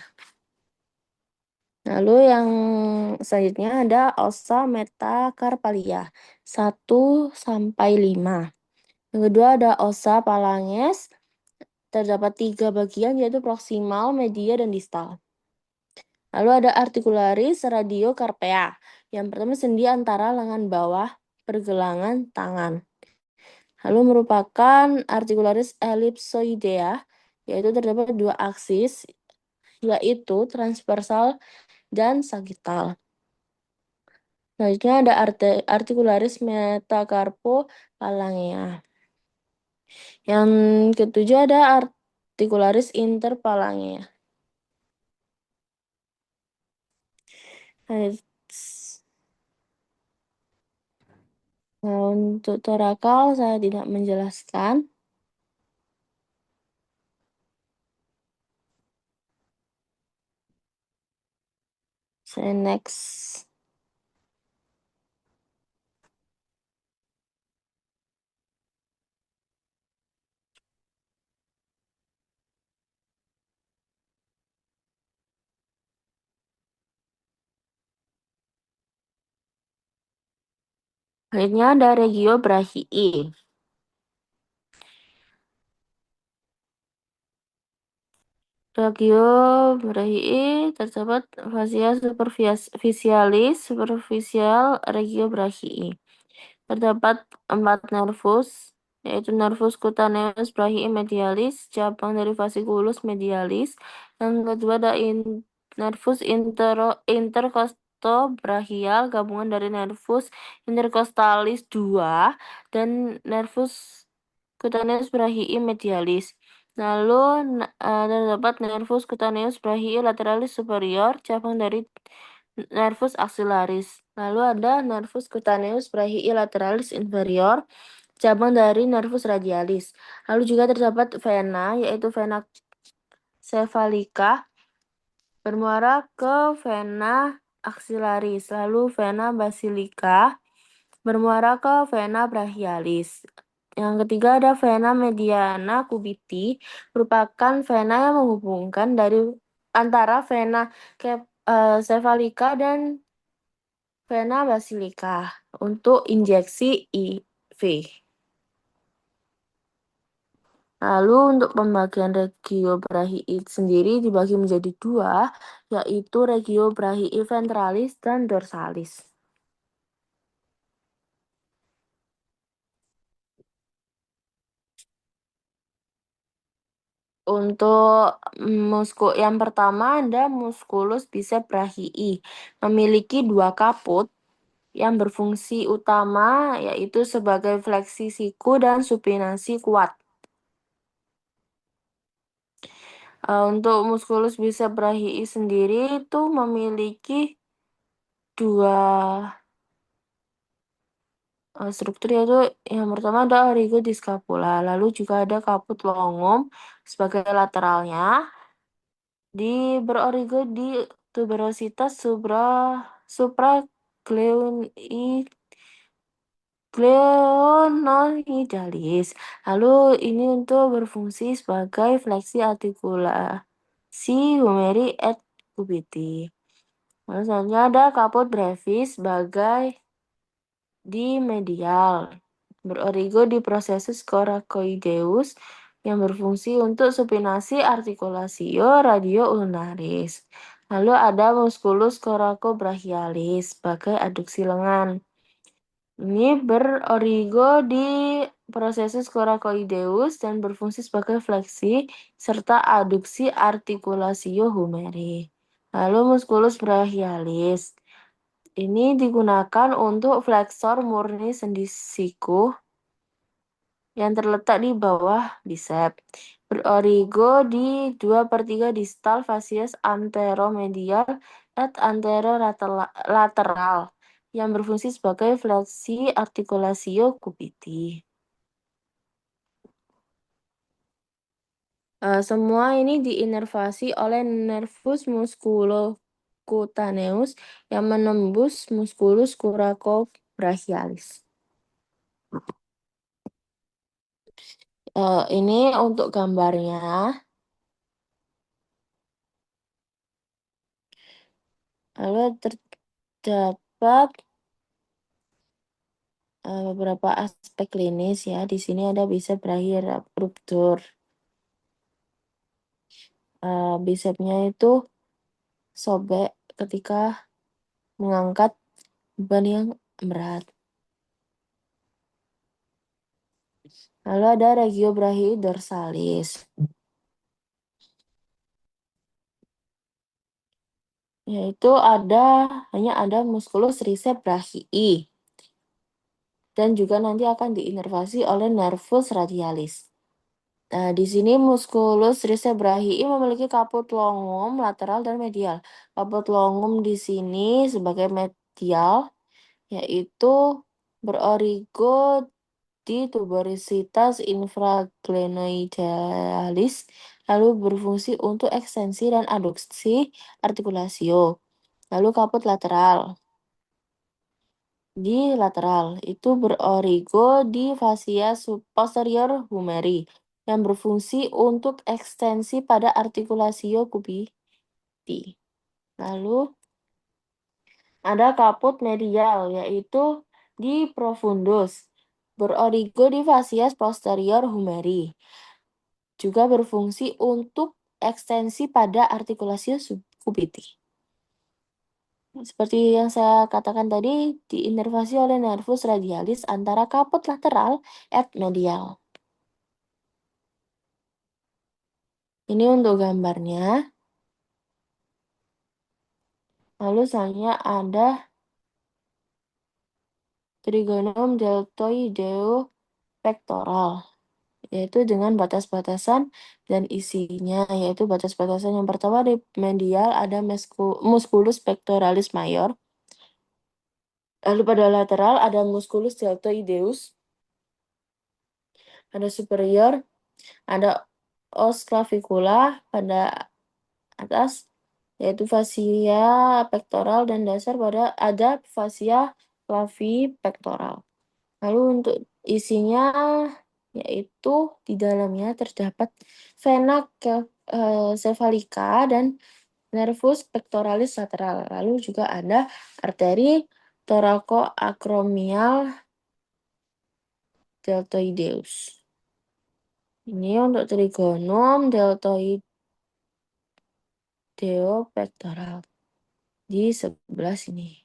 Lalu yang selanjutnya ada ossa metacarpalia 1 sampai 5. Yang kedua ada ossa phalanges, terdapat 3 bagian yaitu proksimal, media, dan distal. Lalu ada articularis radiocarpea. Yang pertama sendi antara lengan bawah pergelangan tangan. Lalu merupakan articularis ellipsoidea, yaitu terdapat 2 aksis, yaitu transversal dan sagittal. Selanjutnya ada articularis metacarpophalangea. Yang ketujuh ada articularis interphalangea. Nah, untuk torakal saya tidak menjelaskan. Saya next. Selanjutnya ada regio brachii. Regio brachii terdapat fascia superficial regio brachii. Terdapat 4 nervus yaitu nervus cutaneus brachii medialis, cabang dari fasciculus medialis. Yang kedua ada nervus intercostobrachial, gabungan dari nervus intercostalis 2 dan nervus cutaneus brachii medialis. Lalu terdapat nervus cutaneus brachii lateralis superior, cabang dari nervus axillaris. Lalu ada nervus cutaneus brachii lateralis inferior, cabang dari nervus radialis. Lalu juga terdapat vena, yaitu vena cephalica, bermuara ke vena axillaris. Lalu vena basilica, bermuara ke vena brachialis. Yang ketiga ada vena mediana cubiti, merupakan vena yang menghubungkan dari antara vena cephalica dan vena basilica untuk injeksi IV. Lalu untuk pembagian regio brachii sendiri dibagi menjadi 2, yaitu regio brachii ventralis dan dorsalis. Untuk yang pertama ada musculus biceps brachii, memiliki 2 kaput yang berfungsi utama yaitu sebagai fleksi siku dan supinasi kuat. Untuk musculus biceps brachii sendiri itu memiliki 2 struktur, yaitu yang pertama ada origo di scapula, lalu juga ada caput longum sebagai lateralnya, berorigo di tuberositas supraglenoidalis. Lalu ini untuk berfungsi sebagai fleksi artikulasi humeri et cubiti. Lalu selanjutnya ada caput brevis sebagai di medial, berorigo di processus coracoideus yang berfungsi untuk supinasi articulatio radio-ulnaris. Lalu ada musculus coracobrachialis sebagai aduksi lengan. Ini berorigo di processus coracoideus dan berfungsi sebagai fleksi serta aduksi articulatio humeri. Lalu musculus brachialis. Ini digunakan untuk flexor murni sendi siku yang terletak di bawah bicep. Berorigo di 2/3 distal facies anteromedial et anterolateral yang berfungsi sebagai fleksi articulatio cubiti. Semua ini diinervasi oleh nervus musculocutaneus yang menembus musculus coracobrachialis. Ini untuk gambarnya. Lalu terdapat beberapa aspek klinis ya. Di sini ada bicep brachii ruptur. Bicepnya itu sobek ketika mengangkat beban yang berat. Lalu ada regio brachii dorsalis, yaitu hanya ada musculus riceps brachii dan juga nanti akan diinervasi oleh nervus radialis. Nah, di sini musculus riceps brachii memiliki caput longum lateral dan medial. Caput longum di sini sebagai medial, yaitu berorigo di tuberositas infraglenoidalis, lalu berfungsi untuk ekstensi dan aduksi artikulasio. Lalu caput lateral. Di lateral itu berorigo di fascia posterior humeri yang berfungsi untuk ekstensi pada artikulasio cubiti. Lalu ada caput medial, yaitu di profundus, berorigo di fascia posterior humeri, juga berfungsi untuk ekstensi pada artikulasio cubiti. Seperti yang saya katakan tadi, diinervasi oleh nervus radialis antara kaput lateral et medial. Ini untuk gambarnya. Lalu selanjutnya ada trigonum deltoideo pectoral, yaitu dengan batas-batasan dan isinya, yaitu batas-batasan yang pertama di medial ada musculus pectoralis major, lalu pada lateral ada musculus deltoideus, pada superior ada os clavicula, pada atas yaitu fascia pectoral, dan dasar pada ada fascia clavipectoral. Lalu untuk isinya yaitu di dalamnya terdapat vena cephalica dan nervus pectoralis lateral. Lalu juga ada arteri thoracoacromial deltoideus. Ini untuk trigonum deltoideo pectoral di sebelah sini.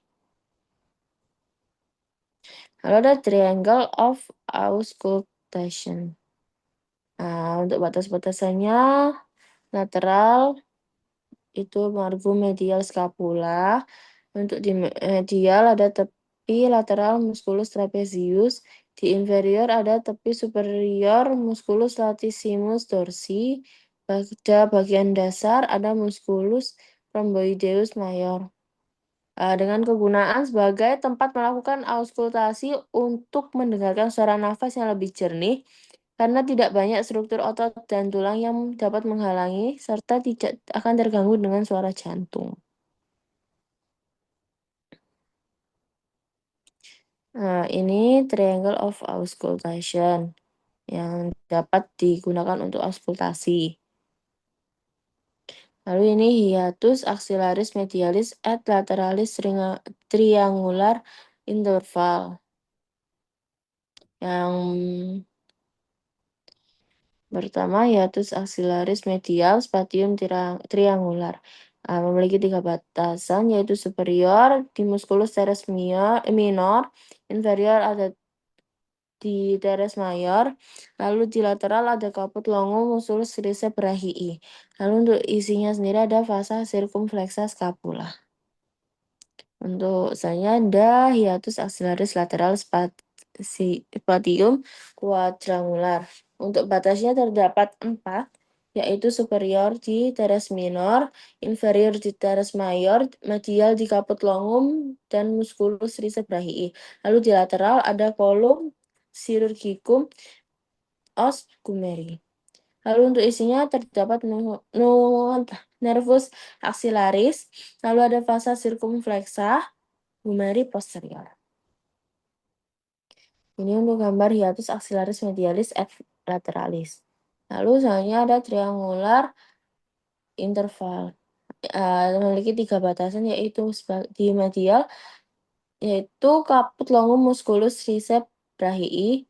Lalu ada triangle of auscultation. Nah, untuk batas-batasannya lateral itu margum medial scapula. Untuk di medial ada tepi lateral musculus trapezius. Di inferior ada tepi superior musculus latissimus dorsi. Pada bagian dasar ada musculus rhomboideus major. Dengan kegunaan sebagai tempat melakukan auskultasi untuk mendengarkan suara nafas yang lebih jernih, karena tidak banyak struktur otot dan tulang yang dapat menghalangi, serta tidak akan terganggu dengan suara jantung. Ini triangle of auscultation yang dapat digunakan untuk auskultasi. Lalu ini hiatus axillaris medialis et lateralis triangular interval. Yang pertama hiatus axillaris medial spatium triangular. Memiliki 3 batasan, yaitu superior di musculus teres minor, inferior ada di teres mayor, lalu di lateral ada caput longum musculus risae brachii. Lalu untuk isinya sendiri ada vasa circumflexa scapula. Untuk selanjutnya ada hiatus axillaris lateral spatium quadrangular. Untuk batasnya terdapat 4, yaitu superior di teres minor, inferior di teres mayor, medial di caput longum, dan musculus risae brachii. Lalu di lateral ada column chirurgicum os gumeri. Lalu untuk isinya terdapat nervus axillaris, lalu ada vasa circumflexa gumeri posterior. Ini untuk gambar hiatus axillaris medialis et lateralis. Lalu selanjutnya ada triangular interval. Memiliki 3 batasan, yaitu di medial, yaitu caput longum musculus risae brachii.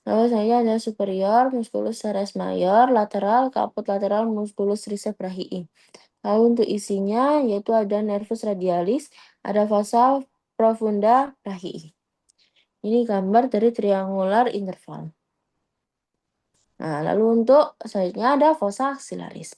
Lalu selanjutnya ada superior musculus teres major, lateral caput lateral musculus risae brachii. Lalu untuk isinya yaitu ada nervus radialis, ada vasa profunda brachii. Ini gambar dari triangular interval. Lalu untuk selanjutnya ada fossa axillaris.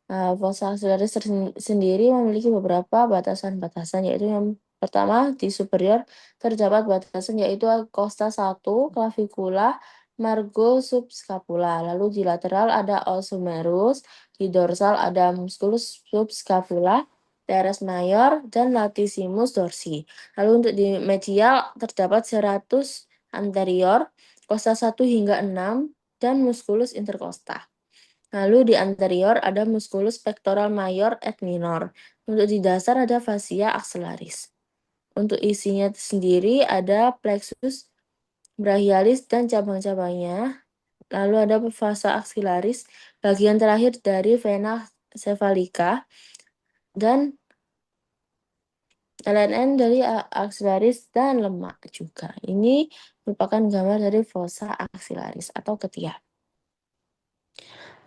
Fossa axillaris sendiri memiliki beberapa batasan-batasan, yaitu yang pertama di superior terdapat batasan, yaitu costa 1, clavicula, margo subscapula. Lalu di lateral ada os humerus, di dorsal ada musculus subscapula, teres mayor, dan latissimus dorsi. Lalu untuk di medial terdapat serratus anterior, costa 1 hingga 6, dan musculus intercosta. Lalu di anterior ada musculus pectoral major et minor. Untuk di dasar ada fascia axillaris. Untuk isinya sendiri ada plexus brachialis dan cabang-cabangnya. Lalu ada vasa axillaris, bagian terakhir dari vena cephalica, dan LNN dari axillaris dan lemak juga. Ini merupakan gambar dari fossa axillaris atau ketiak.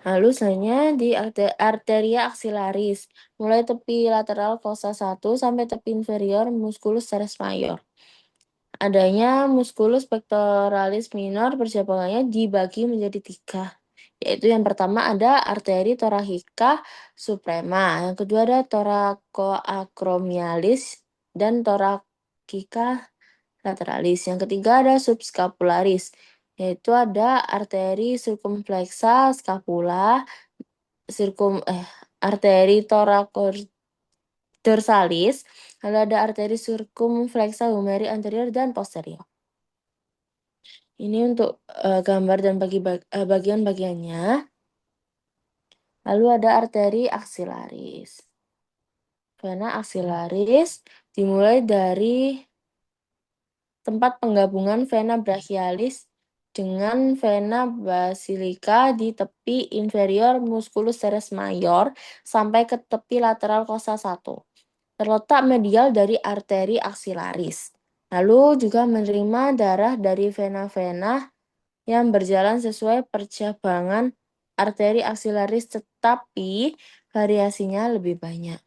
Lalu selanjutnya di arteria axillaris, mulai tepi lateral fossa 1 sampai tepi inferior musculus teres mayor. Adanya musculus pectoralis minor percabangannya dibagi menjadi 3, yaitu yang pertama ada arteri thoracica suprema, yang kedua ada thoracoacromialis dan thoracica lateralis, yang ketiga ada subscapularis, yaitu ada arteri circumflexa scapula, arteri thoracodorsaalis, lalu ada arteri circumflexa humeri anterior dan posterior. Ini untuk gambar dan bagian-bagiannya. Lalu ada arteri axillaris. Vena axillaris dimulai dari tempat penggabungan vena brachialis dengan vena basilica di tepi inferior musculus teres mayor sampai ke tepi lateral fossa 1. Terletak medial dari arteri axillaris. Lalu juga menerima darah dari vena-vena yang berjalan sesuai percabangan arteri axillaris, tetapi variasinya lebih banyak.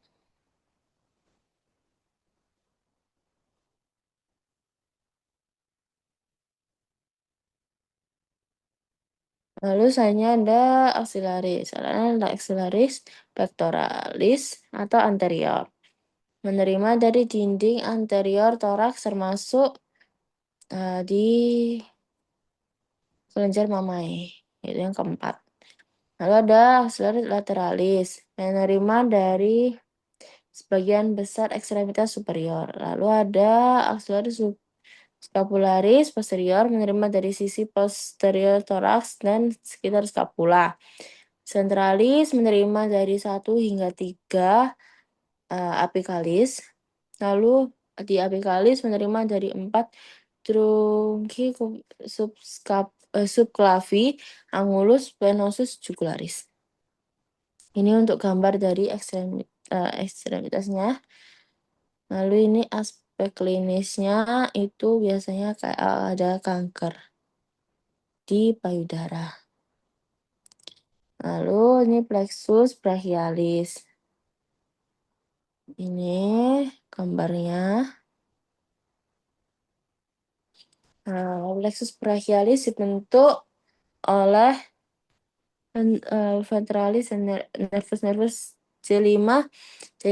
Lalu selanjutnya ada axillaris. Ada axillaris pectoralis atau anterior. Menerima dari dinding anterior toraks termasuk di kelenjar mamai. Itu yang keempat. Lalu ada axillaris lateralis. Menerima dari sebagian besar ekstremitas superior. Lalu ada axillaris scapularis posterior, menerima dari sisi posterior toraks dan sekitar scapula. Centralis menerima dari 1 hingga 3 apicalis. Lalu di apicalis menerima dari 4 trunci subclavi, angulus, venosus, jugularis. Ini untuk gambar dari ekstremitasnya. Lalu ini aspek klinisnya itu biasanya kayak ada kanker di payudara. Lalu ini plexus brachialis. Ini gambarnya. Plexus brachialis dibentuk oleh ventralis nervus C5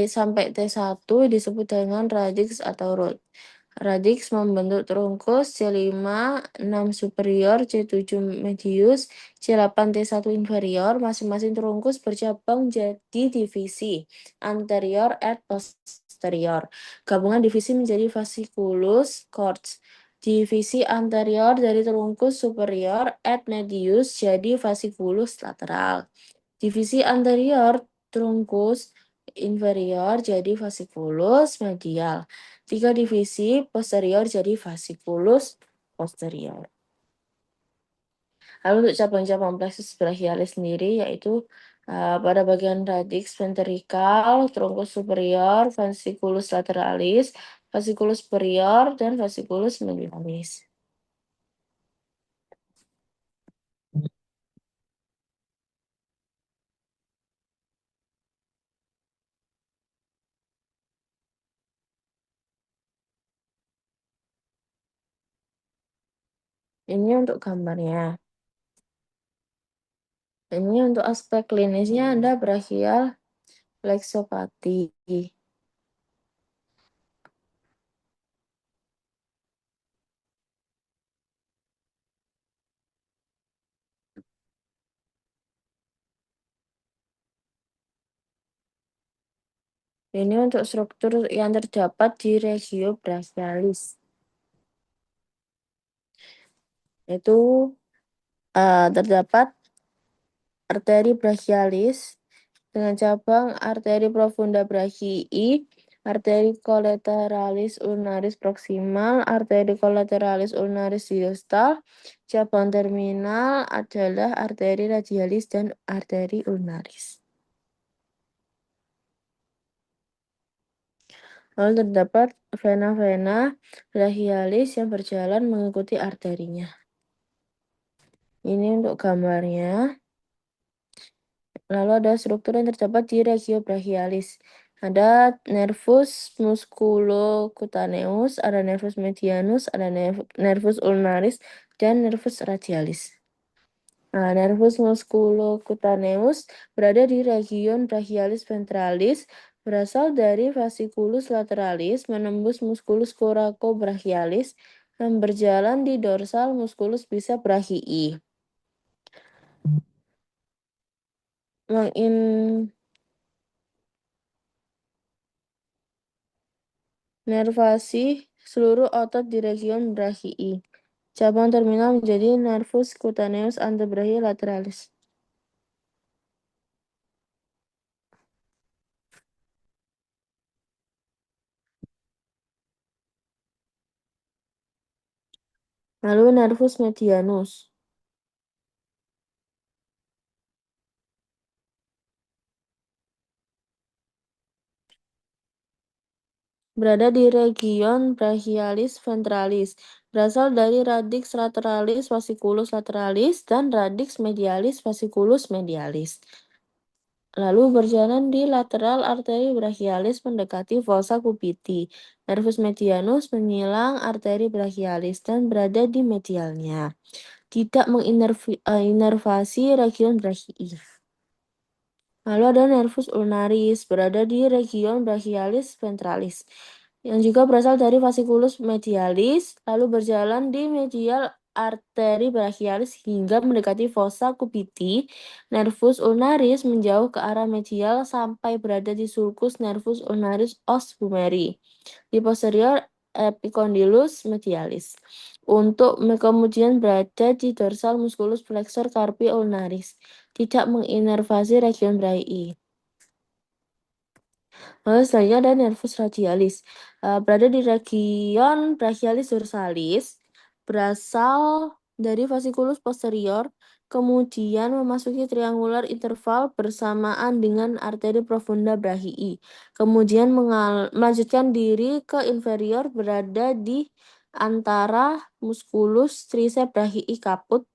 sampai T1 disebut dengan radix atau root. Radix membentuk trunkus C5, 6 superior, C7 medius, C8 T1 inferior. Masing-masing trunkus bercabang jadi divisi anterior et posterior. Gabungan divisi menjadi fasciculus cords. Divisi anterior dari trunkus superior et medius jadi fasciculus lateral. Divisi anterior trunkus inferior jadi fasciculus medial. 3 divisi posterior jadi fasciculus posterior. Lalu untuk cabang-cabang plexus brachialis sendiri yaitu pada bagian radix ventrikal, trunkus superior, fasciculus lateralis, fasciculus superior, dan fasciculus medialis. Ini untuk gambarnya. Ini untuk aspek klinisnya ada brachial plexopati. Ini untuk struktur yang terdapat di regio brachialis. Itu terdapat arteri brachialis dengan cabang arteri profunda brachii, arteri colateralis ulnaris proximal, arteri colateralis ulnaris distal. Cabang terminal adalah arteri radialis dan arteri ulnaris. Lalu terdapat vena-vena brachialis yang berjalan mengikuti arterinya. Ini untuk gambarnya. Lalu ada struktur yang terdapat di regio brachialis. Ada nervus musculocutaneus, ada nervus medianus, ada nervus ulnaris, dan nervus radialis. Nah, nervus musculocutaneus berada di region brachialis ventralis, berasal dari fasciculus lateralis, menembus musculus coracobrachialis, dan berjalan di dorsal musculus biceps menginervasi seluruh otot di region brachii. Cabang terminal menjadi nervus cutaneus antebrachial lateralis. Lalu nervus medianus berada di region brachialis ventralis, berasal dari radix lateralis fasciculus lateralis dan radix medialis fasciculus medialis. Lalu berjalan di lateral arteri brachialis mendekati fossa cupiti. Nervus medianus menyilang arteri brachialis dan berada di medialnya. Tidak menginervasi region brachii. Lalu ada nervus ulnaris, berada di region brachialis ventralis, yang juga berasal dari fasciculus medialis, lalu berjalan di medial arteri brachialis hingga mendekati fossa cupiti. Nervus ulnaris menjauh ke arah medial sampai berada di sulcus nervus ulnaris os humeri, di posterior epicondylus medialis. Untuk kemudian berada di dorsal musculus flexor carpi ulnaris. Tidak menginervasi region brachii. Lalu selanjutnya ada nervus radialis. Berada di region brachialis dorsalis, berasal dari fasciculus posterior, kemudian memasuki triangular interval bersamaan dengan arteri profunda brachii. Kemudian melanjutkan diri ke inferior, berada di antara musculus triceps brachii caput,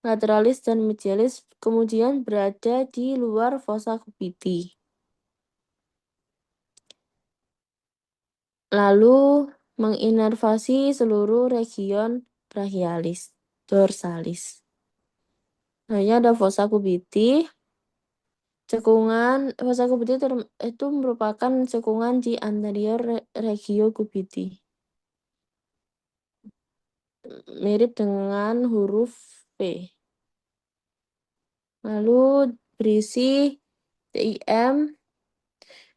lateralis dan medialis, kemudian berada di luar fossa cupiti. Lalu menginervasi seluruh region brachialis dorsalis. Nah, ini ada fossa cupiti. Cekungan fossa cupiti itu merupakan cekungan di anterior regio cupiti. Mirip dengan huruf P. Lalu berisi TIM,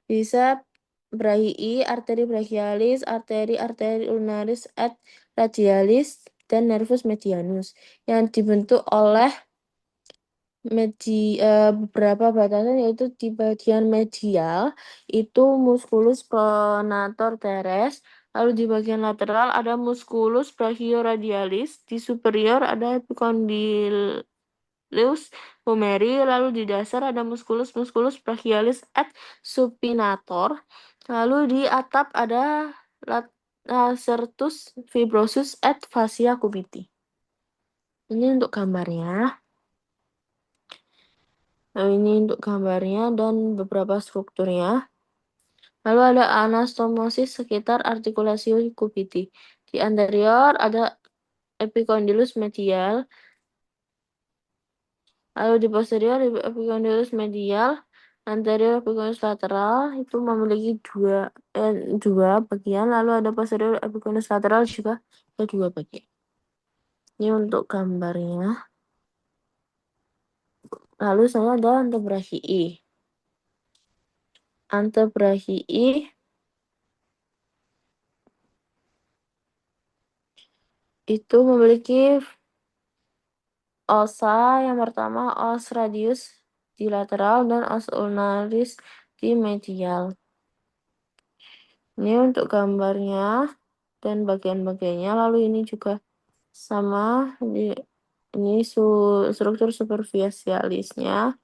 biceps brachii, arteri brachialis, arteri ulnaris et radialis, dan nervus medianus yang dibentuk oleh beberapa batasan, yaitu di bagian medial itu musculus pronator teres, lalu di bagian lateral ada musculus brachioradialis, di superior ada epicondylus humeri, lalu di dasar ada musculus brachialis et supinator, lalu di atap ada lacertus fibrosus et fascia cupiti. Ini untuk gambarnya. Nah, ini untuk gambarnya dan beberapa strukturnya. Lalu ada anastomosis sekitar artikulasi cupiti. Di anterior ada epicondylus medial. Lalu di posterior epicondylus medial, anterior epicondylus lateral itu memiliki dua bagian. Lalu ada posterior epicondylus lateral juga ada dua bagian. Ini untuk gambarnya. Lalu saya ada antebrachii. Antebrachii itu memiliki osa yang pertama os radius di lateral dan os ulnaris di medial. Ini untuk gambarnya dan bagian-bagiannya. Lalu ini juga sama, ini struktur superficialisnya,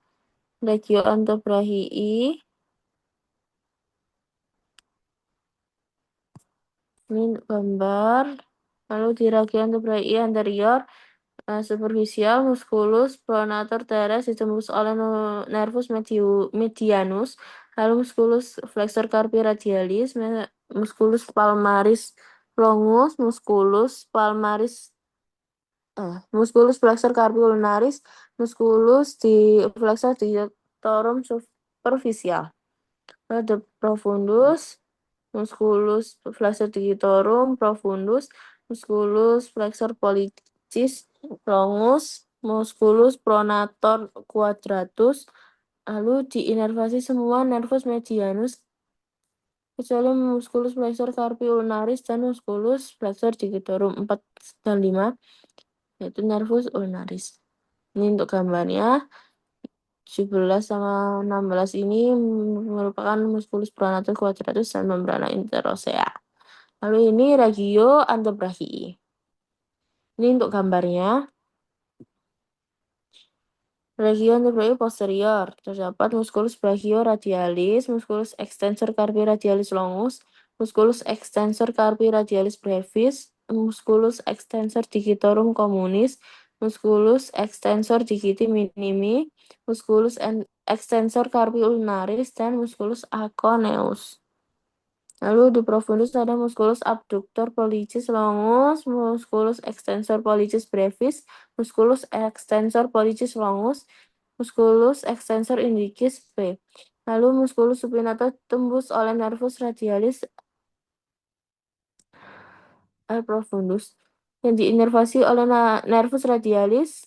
regio antebrachii. Ini gambar. Lalu di regio antebrachii anterior superficial, musculus pronator teres ditembus oleh nervus medianus, lalu musculus flexor carpi radialis, musculus palmaris longus, musculus flexor carpi ulnaris, musculus di flexor digitorum superficial. Ada profundus, musculus flexor digitorum profundus, musculus flexor pollicis longus, musculus pronator quadratus, lalu diinervasi semua nervus medianus kecuali musculus flexor carpi ulnaris dan musculus flexor digitorum 4 dan 5, yaitu nervus ulnaris. Ini untuk gambarnya. 17 sama 16 ini merupakan musculus pronator quadratus dan membrana interosea. Lalu ini regio antebrachii. Ini untuk gambarnya. Regio antebrachii posterior terdapat musculus brachioradialis, musculus extensor carpi radialis longus, musculus extensor carpi radialis brevis, musculus extensor digitorum communis, musculus extensor digiti minimi, musculus extensor carpi ulnaris, dan musculus aconeus. Lalu di profundus ada musculus abductor pollicis longus, musculus extensor pollicis brevis, musculus extensor pollicis longus, musculus extensor indicis B. Lalu musculus supinator tembus oleh nervus radialis profundus yang diinervasi oleh nervus radialis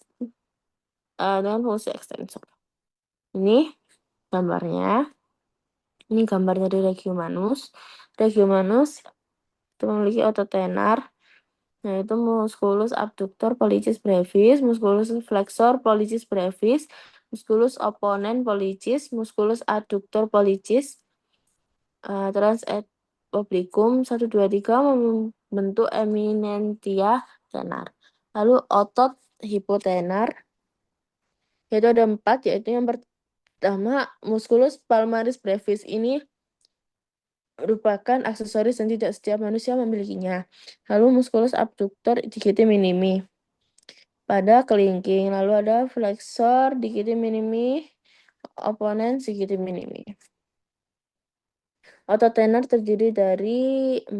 dengan fungsi extensor. Ini gambarnya. Ini gambar dari regiomanus. Regiomanus itu memiliki otot tenar, yaitu musculus abductor pollicis brevis, musculus flexor pollicis brevis, musculus opponent pollicis, musculus adductor pollicis, trans et obliquum 1, 2, 3 membentuk eminentia tenar. Lalu otot hipotenar, yaitu ada 4, yaitu yang pertama musculus palmaris brevis. Ini merupakan aksesoris dan tidak setiap manusia memilikinya. Lalu musculus abductor digiti minimi pada kelingking. Lalu ada flexor digiti minimi, opponent digiti minimi. Otot tenar terdiri dari 4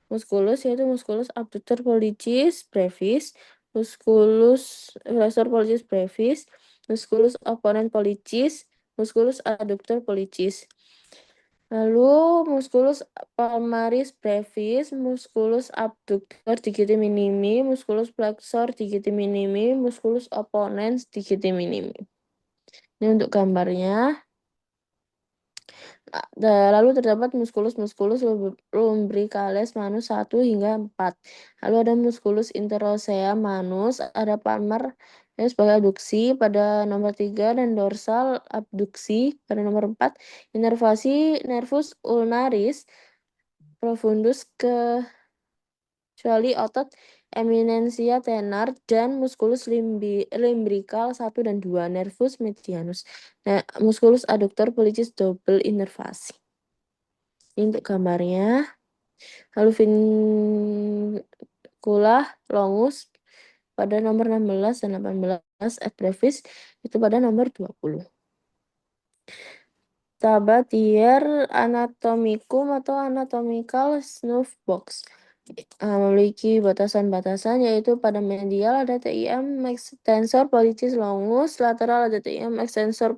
musculus, yaitu musculus abductor pollicis brevis, musculus flexor pollicis brevis, musculus opponent pollicis, musculus adductor pollicis. Lalu musculus palmaris brevis, musculus abductor digiti minimi, musculus flexor digiti minimi, musculus opponens digiti minimi. Ini untuk gambarnya. Lalu terdapat musculus lumbricalis manus 1 hingga 4. Lalu ada musculus interosea manus, ada palmar sebagai adduksi pada nomor 3 dan dorsal abduksi pada nomor 4. Inervasi nervus ulnaris profundus kecuali otot eminensia tenar dan musculus limbrical 1 dan 2, nervus medianus. Nah, musculus adductor pollicis double inervasi. Ini untuk gambarnya. Lalu vincula longus pada nomor 16 dan 18, et brevis itu pada nomor 20. Tabatier anatomicum atau anatomical snuff box memiliki batasan-batasan, yaitu pada medial ada TIM extensor pollicis longus, lateral ada TIM extensor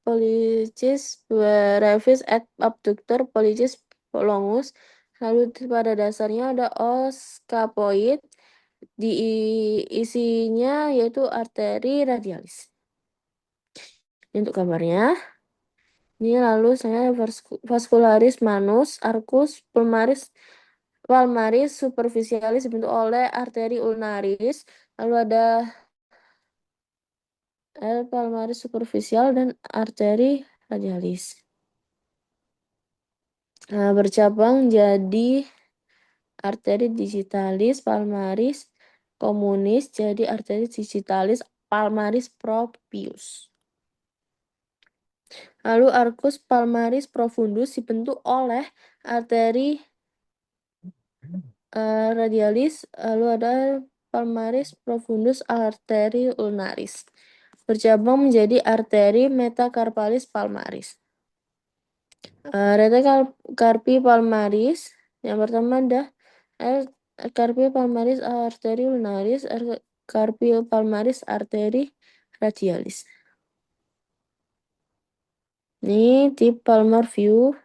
pollicis brevis et abductor pollicis longus. Lalu pada dasarnya ada os scapoid, di isinya yaitu arteri radialis. Ini untuk gambarnya. Ini lalu saya vascularis manus, arcus palmaris superficialis dibentuk oleh arteri ulnaris. Lalu ada palmaris superficial dan arteri radialis. Nah, bercabang jadi arteri digitalis palmaris communis, jadi arteri digitalis palmaris propius. Lalu arcus palmaris profundus dibentuk oleh arteri radialis, lalu ada palmaris profundus arteri ulnaris. Bercabang menjadi arteri metacarpalis palmaris. Carpi palmaris, yang pertama ada carpi palmaris arteri ulnaris, carpi palmaris arteri radialis. Ini tip palmar view,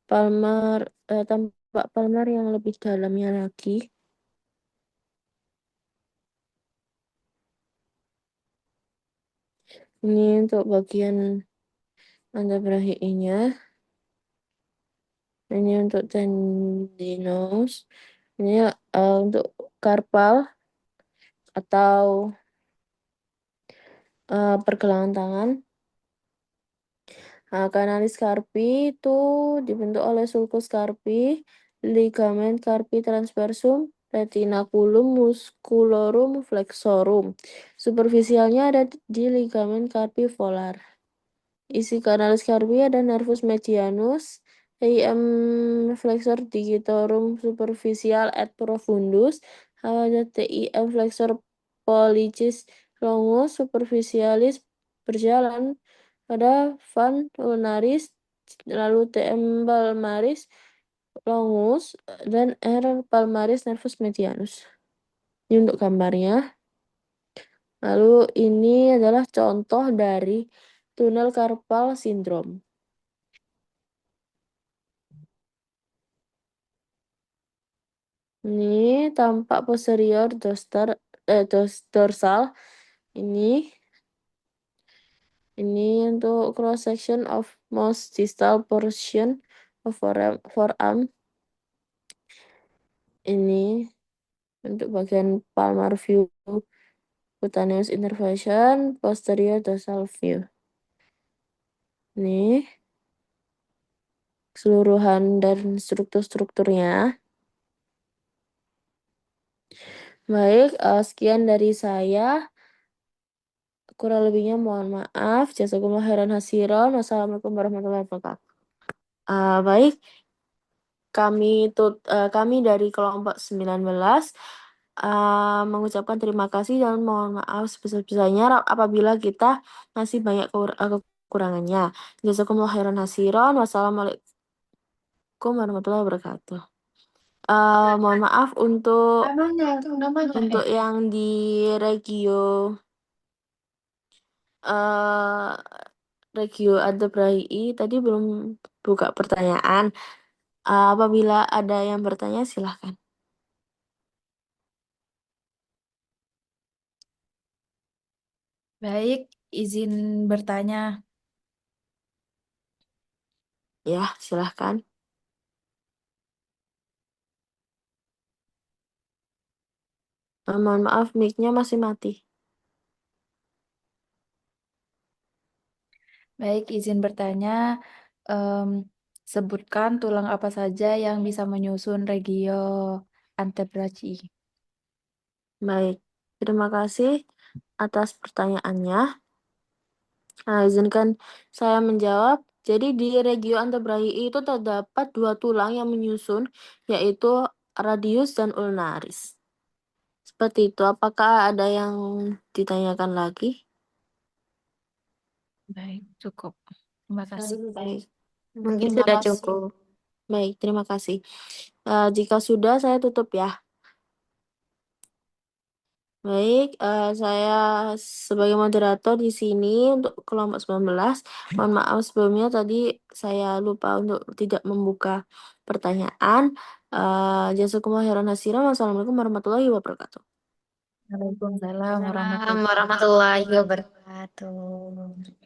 tampak palmar yang lebih dalamnya lagi. Ini untuk bagian antebrachinya. Ini untuk tendinous. Ini untuk karpal atau pergelangan tangan. Kanalis carpi itu dibentuk oleh sulcus carpi, ligamen carpi transversum, retinaculum musculorum flexorum. Superficialnya ada di ligamen carpi volar. Isi kanalis carpi ada nervus medianus, flexor digitorum superficial et profundus, ada TIM flexor pollicis longus superficialis berjalan pada van ulnaris, lalu TM palmaris longus, dan R palmaris nervus medianus. Ini untuk gambarnya. Lalu ini adalah contoh dari tunnel carpal syndrome. Ini tampak posterior dorsal. Ini untuk cross section of most distal portion of forearm. Ini untuk bagian palmar view, cutaneous innervation, posterior dorsal view. Ini keseluruhan dan struktur-strukturnya. Baik, sekian dari saya. Kurang lebihnya mohon maaf. Jazakumullah khairan hasiron. Wassalamualaikum warahmatullahi wabarakatuh. Baik, kami dari kelompok 19 mengucapkan terima kasih dan mohon maaf sebesar-besarnya apabila kita masih banyak kekurangannya. Jazakumullah khairan hasiron. Wassalamualaikum warahmatullahi wabarakatuh. Mohon maaf untuk yang di regio algebraic tadi belum buka pertanyaan. Apabila ada yang bertanya silahkan. Baik, izin bertanya. Ya, silahkan. Mohon maaf, mic-nya masih mati. Baik, izin bertanya. Sebutkan tulang apa saja yang bisa menyusun regio antebrachi. Baik, terima kasih atas pertanyaannya. Izinkan saya menjawab. Jadi di regio antebrachial itu terdapat 2 tulang yang menyusun, yaitu radius dan ulnaris. Seperti itu. Apakah ada yang ditanyakan lagi? Baik, cukup. Terima kasih. Baik. Mungkin Terima sudah kasih. cukup. Baik, terima kasih. Jika sudah, saya tutup ya. Baik, saya sebagai moderator di sini untuk kelompok 19. Mohon maaf sebelumnya tadi saya lupa untuk tidak membuka pertanyaan. Jazakumullah khairan hasiran. Wassalamualaikum warahmatullahi wabarakatuh. Waalaikumsalam Assalamualaikum warahmatullahi wabarakatuh.